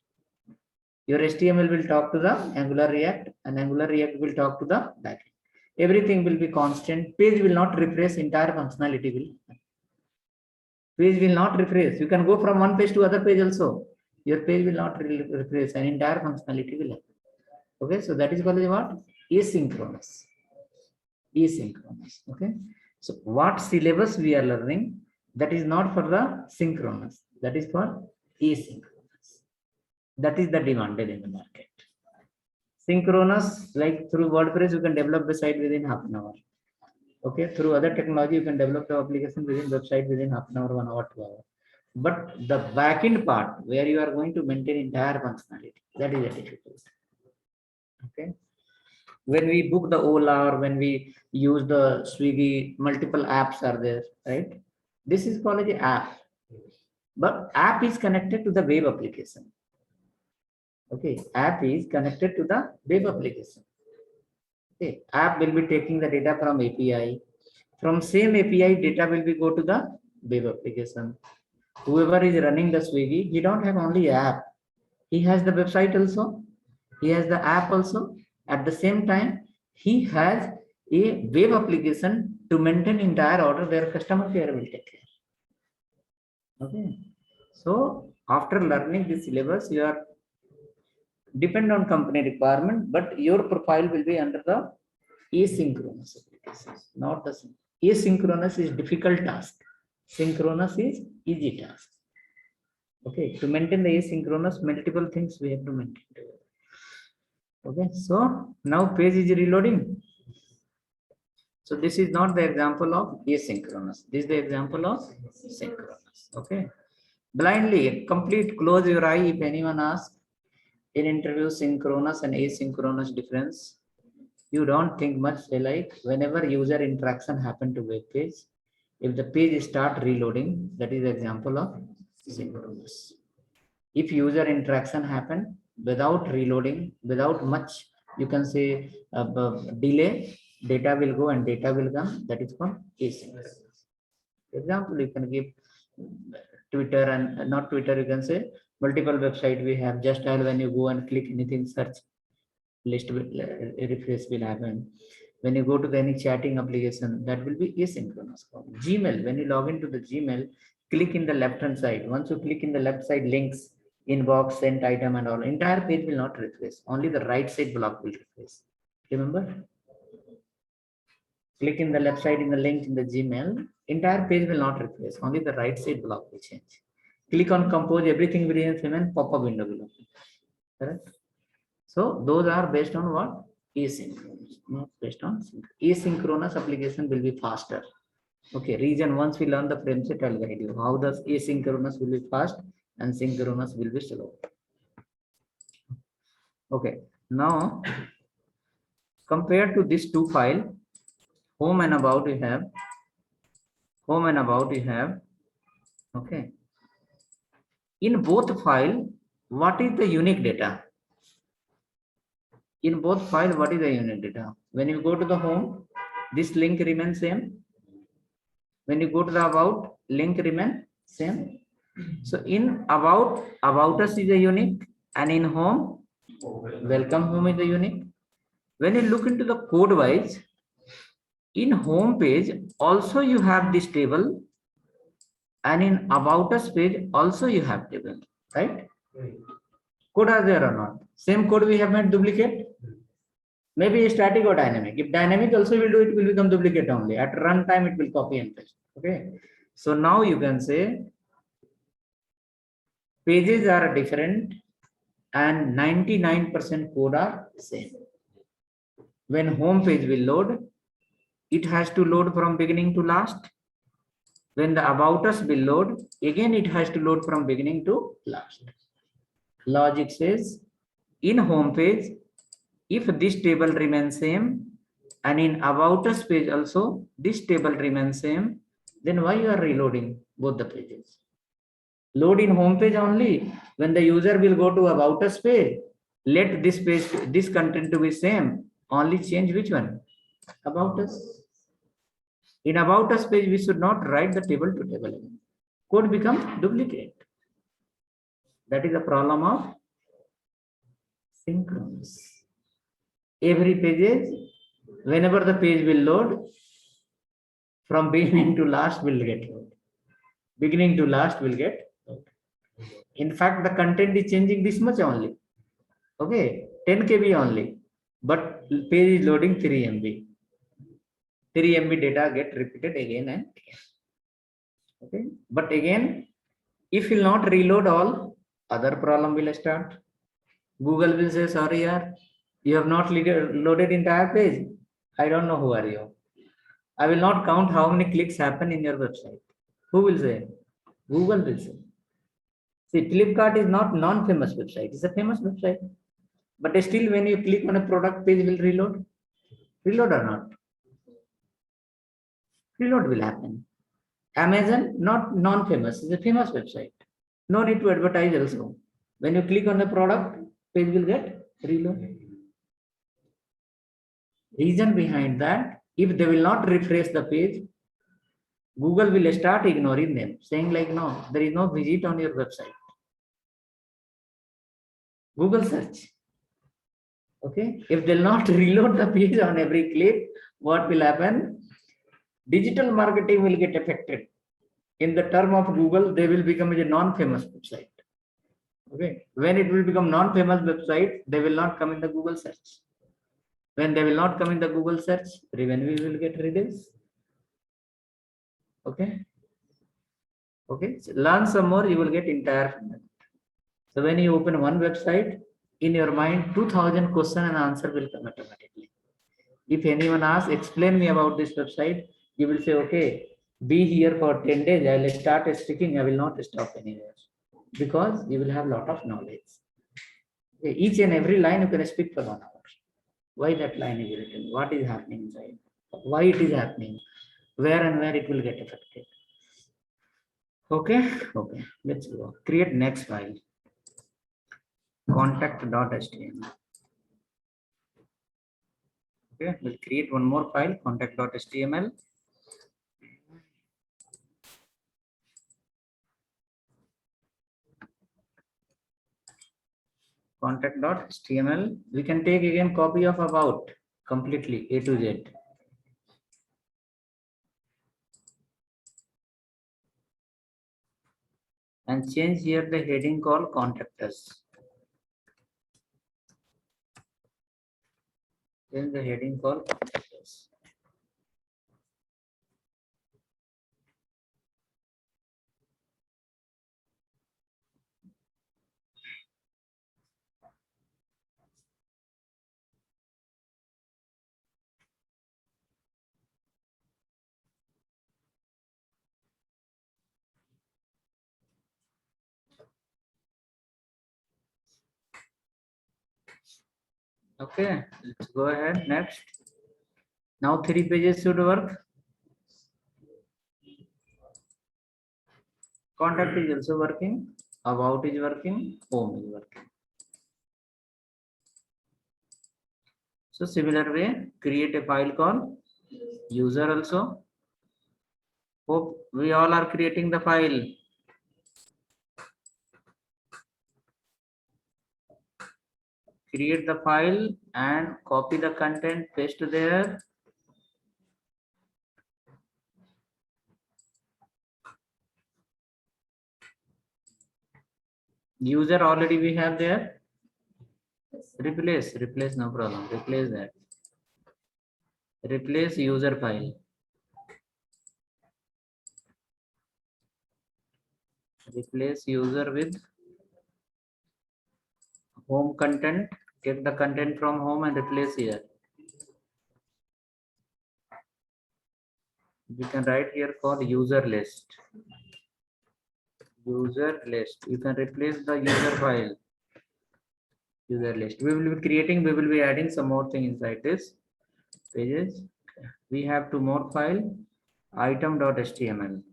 Your HTML will talk to the Angular React, and Angular React will talk to the backend. Everything will be constant. Page will not refresh. Entire functionality will. Page will not refresh. You can go from one page to other page also. Your page will not refresh, and entire functionality will happen. Okay, so that is called what? Asynchronous. Asynchronous. Okay. So what syllabus we are learning? That is not for the synchronous. That is for asynchronous. That is the demanded in the market. Synchronous, like through WordPress, you can develop the site within half an hour. Okay, through other technology, you can develop the application within website within half an hour, 1 hour, 2 hours. But the backend part, where you are going to maintain entire functionality, that is the difficult. Okay. When we book the Ola or when we use the Swiggy, multiple apps are there, right? This is called an app. But app is connected to the web application. Okay, app is connected to the web application. Okay, app will be taking the data from API. From same API, data will be go to the web application. Whoever is running the Swiggy, he don't have only app. He has the website also. He has the app also. At the same time, he has a web application to maintain entire order where customer care will take care. Okay. So after learning this syllabus, you are depend on company requirement, but your profile will be under the asynchronous applications, not the asynchronous is difficult task. Synchronous is easy task. Okay, to maintain the asynchronous, multiple things we have to maintain. Okay, so now page is reloading. So this is not the example of asynchronous. This is the example of synchronous. Okay, blindly complete close your eye if anyone asks in interview synchronous and asynchronous difference. You don't think much. Like whenever user interaction happen to web page, if the page start reloading, that is the example of synchronous. If user interaction happen without reloading, without much, you can say delay, data will go and data will come. That is called asynchronous. Example, you can give Twitter and not Twitter. You can say multiple website we have. Just when you go and click anything, search list will refresh will happen. When you go to any chatting application, that will be asynchronous. Gmail, when you log into the Gmail, click in the left hand side. Once you click in the left side links, inbox, sent item and all, entire page will not refresh. Only the right side block will refresh. Remember? Click in the left side in the link in the Gmail, entire page will not refresh. Only the right side block will change. Click on compose, everything will remain, pop-up window will open. Correct? So those are based on what? Asynchronous, not based on synchronous. Asynchronous application will be faster. Okay, reason once we learn the frame set, I'll guide you how the asynchronous will be fast and synchronous will be slow. Okay, now compared to these two files, home and about you have, home and about you have, okay. In both file, what is the unique data? In both files, what is the unique data? When you go to the home, this link remains same. When you go to the about, link remain same. So in about us is a unique, and in home, welcome home is a unique. When you look into the code wise, in home page also you have this table, and in about us page also you have table, right? Code are there or not? Same code we have made duplicate. Maybe static or dynamic. If dynamic also will do, it will become duplicate only. At runtime, it will copy and paste. Okay. So now you can say pages are different and 99% code are same. When home page will load, it has to load from beginning to last. When the about us will load, again it has to load from beginning to last. Logic says in home page, if this table remains same, and in about us page also this table remains same, then why you are reloading both the pages? Load in home page only. When the user will go to about us page, let this page, this content to be same. Only change which one? About us. In about us page, we should not write the table to table. Code becomes duplicate. That is the problem of synchronous. Every pages, whenever the page will load, from beginning to last will get load. Beginning to last will get load. In fact, the content is changing this much only. Okay, 10 KB only, but page is loading 3 MB. 3 MB data get repeated again and again. Okay, but again, if you will not reload all, other problem will start. Google will say, sorry, yaar, you have not loaded entire page. I don't know who are you. I will not count how many clicks happen in your website. Who will say? Google will say. See, Flipkart is not non-famous website. It's a famous website. But still, when you click on a product page, will reload? Reload or not? Reload will happen. Amazon, not non-famous, is a famous website. No need to advertise also. When you click on the product, page will get reload. Reason behind that, if they will not refresh the page, Google will start ignoring them, saying like, no, there is no visit on your website. Google search. Okay, if they'll not reload the page on every click, what will happen? Digital marketing will get affected. In the term of Google, they will become a non-famous website. Okay, when it will become non-famous website, they will not come in the Google search. When they will not come in the Google search, revenue will get reduced. Okay. Okay. So learn some more, you will get entire. So when you open one website, in your mind, 2000 question and answer will come automatically. If anyone asks, explain me about this website, you will say, okay, be here for 10 days. I will start sticking. I will not stop anywhere because you will have a lot of knowledge. Each and every line you can speak for 1 hour. Why that line is written? What is happening inside? Why it is happening? Where and where it will get affected? Okay. Okay. Let's go. Create next file. Contact.html. Okay. We'll create one more file. Contact.html. Contact.html. We can take again copy of about completely A to Z. And change here the heading called contact us. Change the heading called contact us. Okay, let's go ahead. Next. Now 3 pages should work. Contact is also working. about is working, home is working. So similar way, create a file called user also. Hope we all are creating the file. Create the file and copy the content, paste there. User already we have there. Replace, no problem. Replace that. Replace user file. Replace user with home content. Take the content from home and replace here. We can write here called user list. User list. You can replace the user file. User list. We will be creating, we will be adding some more thing inside this pages. We have two more file, item.html.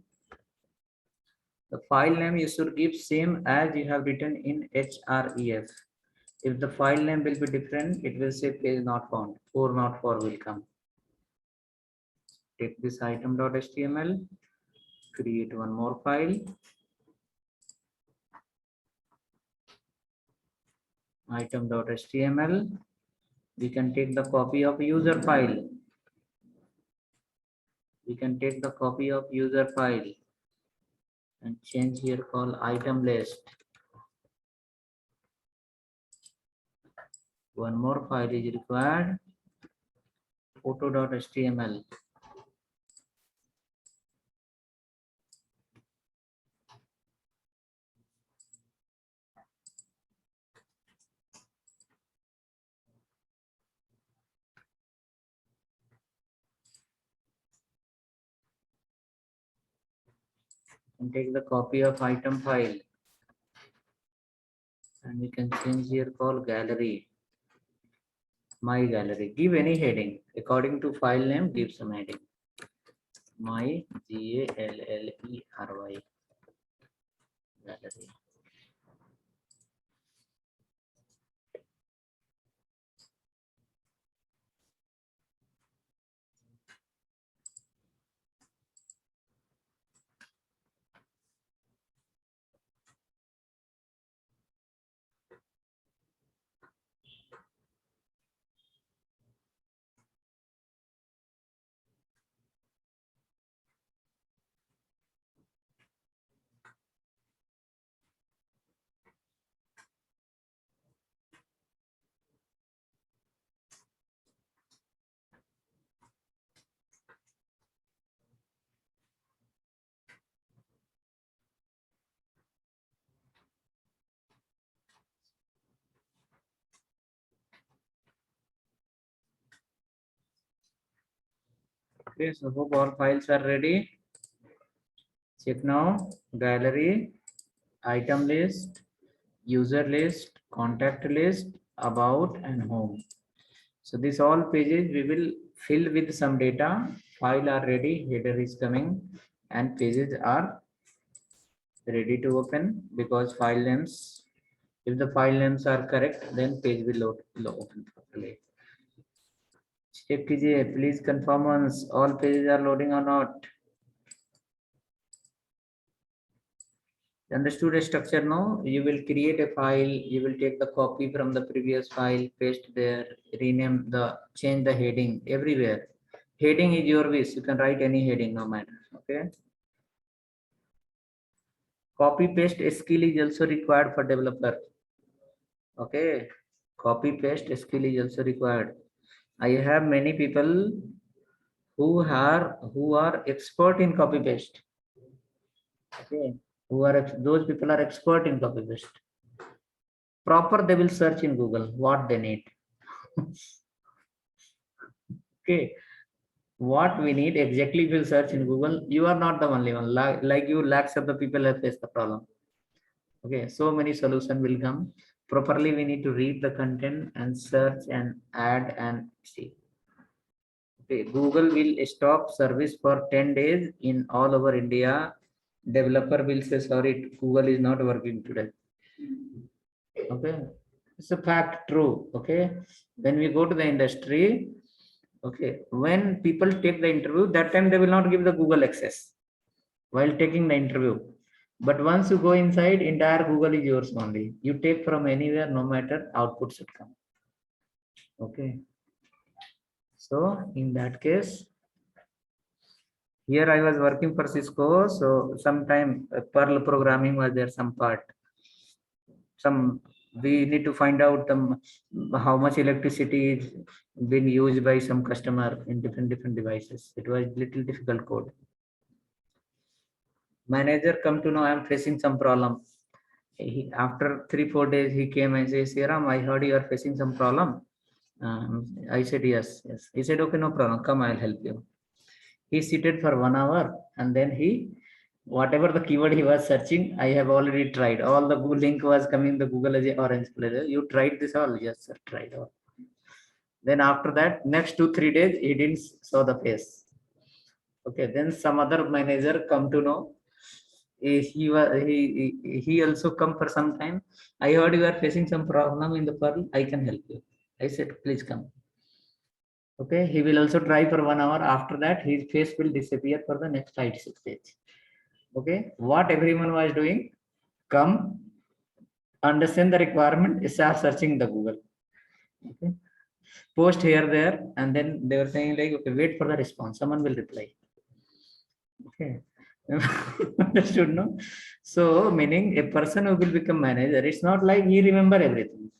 The file name you should give same as you have written in href. If the file name will be different, it will say page not found, 4 not 4 will come. Take this item.html, create one more file, item.html. We can take the copy of user file. We can take the copy of user file and change here called item list. One more file is required, photo.html. And take the copy of item file and we can change here called gallery, my gallery. Give any heading according to file name, give some heading, my gallery gallery. Okay, so hope all files are ready. Check now, gallery, item list, user list, contact list, about and home. So these all pages we will fill with some data. File are ready, header is coming and pages are ready to open because file names, if the file names are correct, then page will open properly. Check कीजिए, please confirm once all pages are loading or not. Understood a structure now? You will create a file, you will take the copy from the previous file, paste there, rename the, change the heading everywhere. Heading is your wish, you can write any heading, no matter. Okay. Copy paste skill is also required for developer. Okay. Copy paste skill is also required. I have many people who are expert in copy paste. Okay. Those people are expert in copy paste. Proper they will search in Google what they need. Okay, what we need exactly will search in Google. You are not the only one. Like you, lakhs of the people have faced the problem. Okay, so many solution will come. Properly, we need to read the content and search and add and see. Okay, Google will stop service for 10 days in all over India Developer will say, sorry, Google is not working today. Okay, it's a fact, true. Okay, when we go to the industry, okay, when people take the interview, that time they will not give the Google access while taking the interview. But once you go inside, entire Google is yours only. You take from anywhere, no matter, output should come. Okay. So in that case, here I was working for Cisco. So sometime Perl programming was there, some part. Some we need to find out how much electricity is being used by some customer in different devices. It was little difficult code. Manager come to know I am facing some problem. After 3-4 days, he came and says, Siram, I heard you are facing some problem. I said, yes. He said, okay, no problem. Come, I'll help you. He seated for 1 hour and then whatever the keyword he was searching, I have already tried. All the Google link was coming, the Google as a orange color. You tried this all? Yes, sir, tried all. Then after that, next 2-3 days, he didn't saw the face. Okay, then some other manager come to know. He also come for some time. I heard you are facing some problem in the Perl. I can help you. I said, please come. Okay, he will also try for 1 hour. After that, his face will disappear for the next 5-6 days. Okay, what everyone was doing, come, understand the requirement, start searching the Google. Okay, post here, there, and then they were saying like, okay, wait for the response. Someone will reply. Okay. Understood, no? So meaning a person who will become manager, it's not like he remember everything,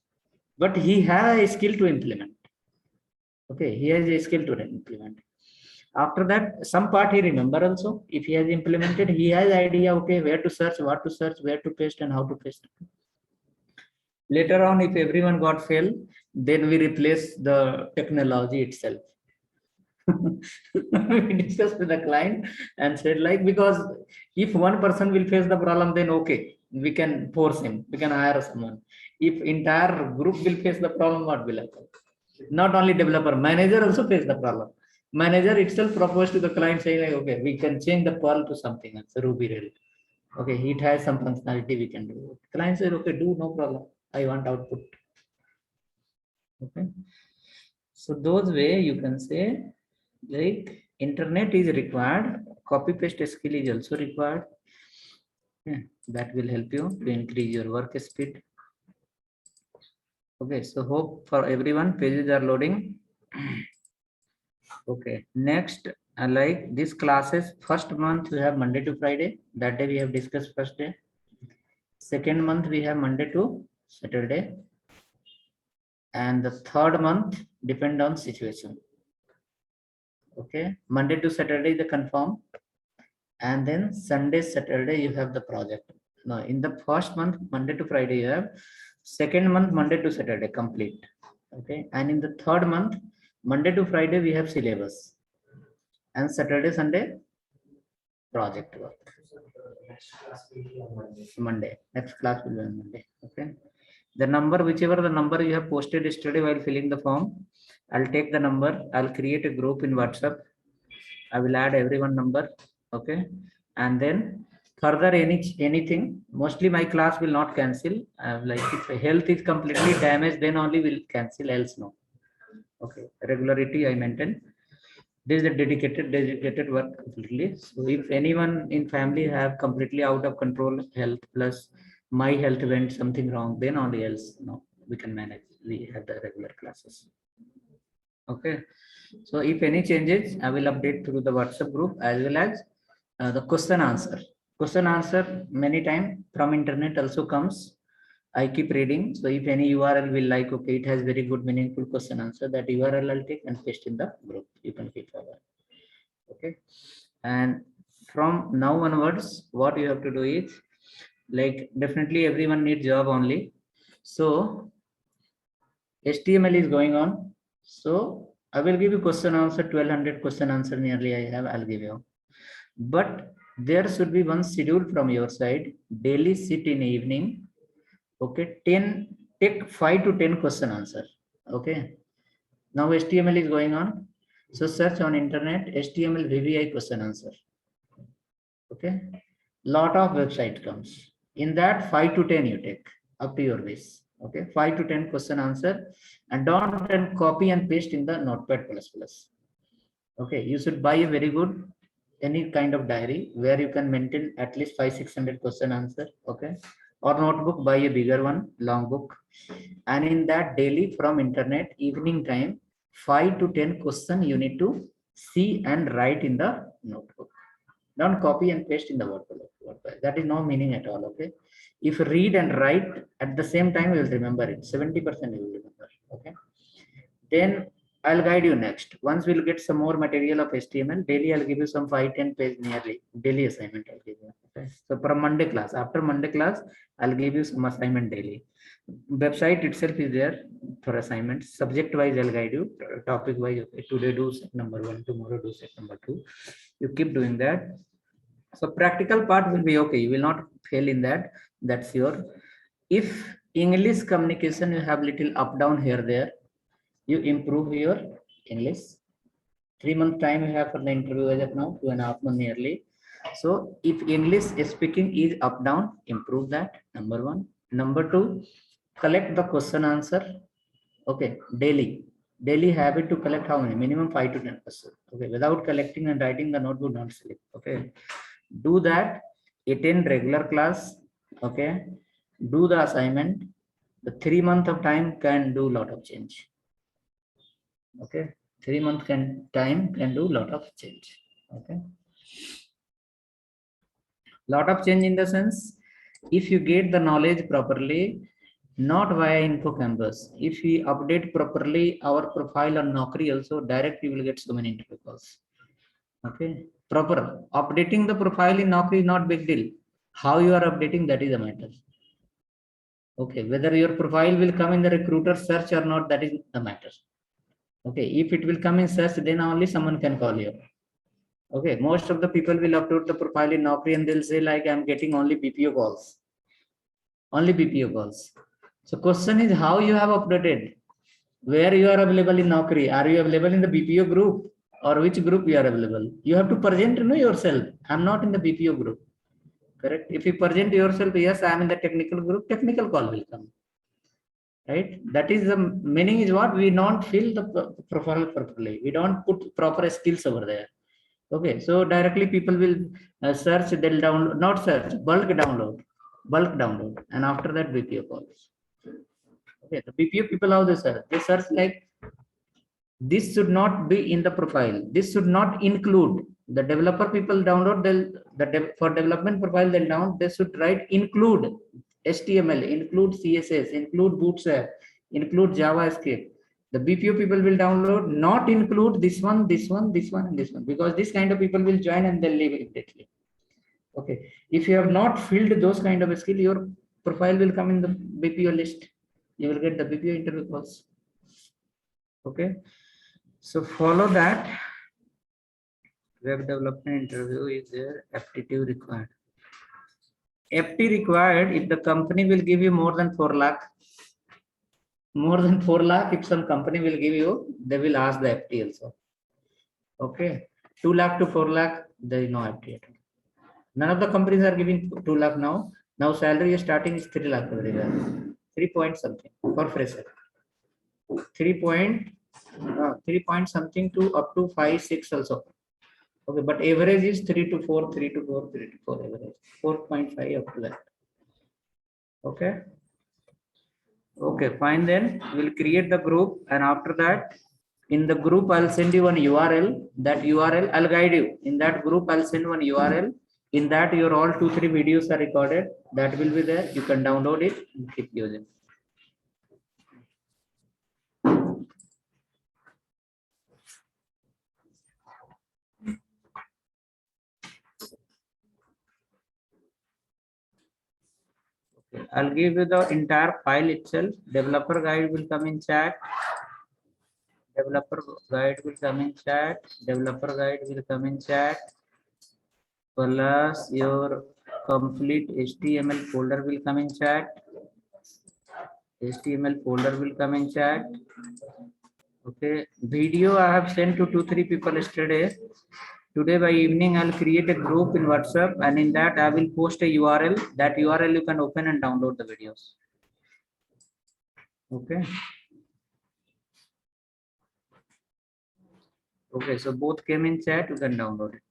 but he has a skill to implement. Okay, he has a skill to implement. After that, some part he remember also. If he has implemented, he has idea, okay, where to search, what to search, where to paste and how to paste. Later on, if everyone got fail, then we replace the technology itself. We discussed with the client and said like, because if one person will face the problem, then okay, we can force him, we can hire someone. If entire group will face the problem, what will happen? Not only developer, manager also face the problem. Manager itself proposed to the client saying like, okay, we can change the Perl to something else, Ruby Rails. Okay, it has some functionality we can do. Client said, okay, do, no problem. I want output. Okay. So those way you can say like internet is required, copy paste skill is also required. Yeah, that will help you to increase your work speed. Okay, so hope for everyone pages are loading. Okay, next, like this classes, first month we have Monday to Friday. That day we have discussed first day. Second month we have Monday to Saturday. And the third month depend on situation. Okay, Monday to Saturday the confirm. And then Sunday, Saturday you have the project. Now in the first month, Monday to Friday you have. Second month, Monday to Saturday complete. Okay, and in the third month, Monday to Friday we have syllabus. And Saturday, Sunday, project work. Monday. Next class will be on Monday. Okay. The number, whichever the number you have posted yesterday while filling the form, I'll take the number. I'll create a group in WhatsApp. I will add everyone number. Okay. And then further anything, mostly my class will not cancel. Like if health is completely damaged, then only will cancel, else no. Okay. Regularity I maintain. This is a dedicated work completely. So if anyone in family have completely out of control health plus my health went something wrong, then only else no, we can manage. We have the regular classes. Okay. So if any changes, I will update through the WhatsApp group as well as the question answer. Question answer many times from internet also comes. I keep reading. So if any URL will like, okay, it has very good meaningful question answer, that URL I'll take and paste in the group. You can keep forward. Okay. And from now onwards, what you have to do is like definitely everyone needs job only. So HTML is going on. So I will give you question answer, 1200 question answer nearly I have, I'll give you. But there should be one schedule from your side, daily sit in evening. Okay, take 5 to 10 question answer. Okay. Now HTML is going on. So search on internet HTML VBI question answer. Okay. lot of website comes. In that 5 to 10 you take, up to your wish. Okay, 5 to 10 question answer, and don't and copy and paste in the Notepad++. Okay, you should buy a very good any kind of diary where you can maintain at least 500-600 question answer. Okay, or notebook, buy a bigger one, long book, and in that daily from internet evening time 5 to 10 question you need to see and write in the notebook. Don't copy and paste in the word file. That is no meaning at all. Okay, if you read and write at the same time you will remember it. 70% you will remember. Okay, then I'll guide you next. Once we'll get some more material of HTML, daily I'll give you some 5-10 page nearly daily assignment I'll give you. Okay, so from Monday class, after Monday class I'll give you some assignment daily. Website itself is there for assignments. Subject wise I'll guide you, topic wise. Okay, today do set number 1, tomorrow do set number 2. You keep doing that. So practical part will be okay, you will not fail in that. That's your, if English communication you have little up down here there, you improve your English. 3 month time you have for the interview as of now, 2.5 months nearly. So if English speaking is up down, improve that, number 1. Number 2, collect the question answer. Okay, daily habit to collect how many, minimum 5 to 10%. Okay, without collecting and writing the notebook, don't sleep. Okay, do that. Attend regular class. Okay, do the assignment. The 3 month of time can do lot of change. Okay, 3 month time can do lot of change. Okay, lot of change in the sense, if you get the knowledge properly, not via info campus, if we update properly our profile on Naukri also, direct you will get so many interview calls. Okay, proper updating the profile in Naukri is not big deal. How you are updating, that is the matter. Okay, whether your profile will come in the recruiter search or not, that is the matter. Okay, if it will come in search, then only someone can call you. Okay, most of the people will upload the profile in Naukri and they'll say like, I'm getting only BPO calls. Only BPO calls. So question is how you have updated, where you are available in Naukri. Are you available in the BPO group or which group you are available? You have to present yourself. I'm not in the BPO group. Correct. If you present yourself, yes, I am in the technical group, technical call will come. Right. That is the meaning is what we don't fill the profile properly. We don't put proper skills over there. Okay. So directly people will search, they'll download, not search, bulk download, and after that BPO calls. Okay. The BPO people, how they search? They search like, this should not be in the profile. This should not include. The developer people download, for development profile they'll download, they should write include HTML, include CSS, include Bootstrap, include JavaScript. The BPO people will download, not include this one, this one, this one, and this one, because this kind of people will join and they'll leave immediately. Okay, if you have not filled those kind of skill, your profile will come in the BPO list. You will get the BPO interview calls. Okay, so follow that. Web development interview is there. Aptitude required. FT required if the company will give you more than 4 lakh. More than 4 lakh, if some company will give you, they will ask the FT also. Okay, 2 lakh to 4 lakh, there is no FT at all. None of the companies are giving 2 lakh now. Now salary starting is 3 lakh everywhere. 3 point something for fresher. 3 point something to up to 5, 6 also. Okay, but average is 3 to 4, 3 to 4, 3 to 4 average. 4.5 up to that. Okay. Okay, fine then. We'll create the group, and after that, in the group, I'll send you one URL. That URL, I'll guide you. In that group, I'll send one URL. In that, your all 2-3 videos are recorded. That will be there. You can download it and keep using. I'll give you the entire file itself. Developer guide will come in chat. Developer guide will come in chat. Developer guide will come in chat. Plus your complete HTML folder will come in chat. HTML folder will come in chat. Okay. Video I have sent to 2-3 people yesterday. Today by evening, I'll create a group in WhatsApp, and in that I will post a URL. That URL you can open and download the videos. Okay. Okay, so both came in chat, you can download it.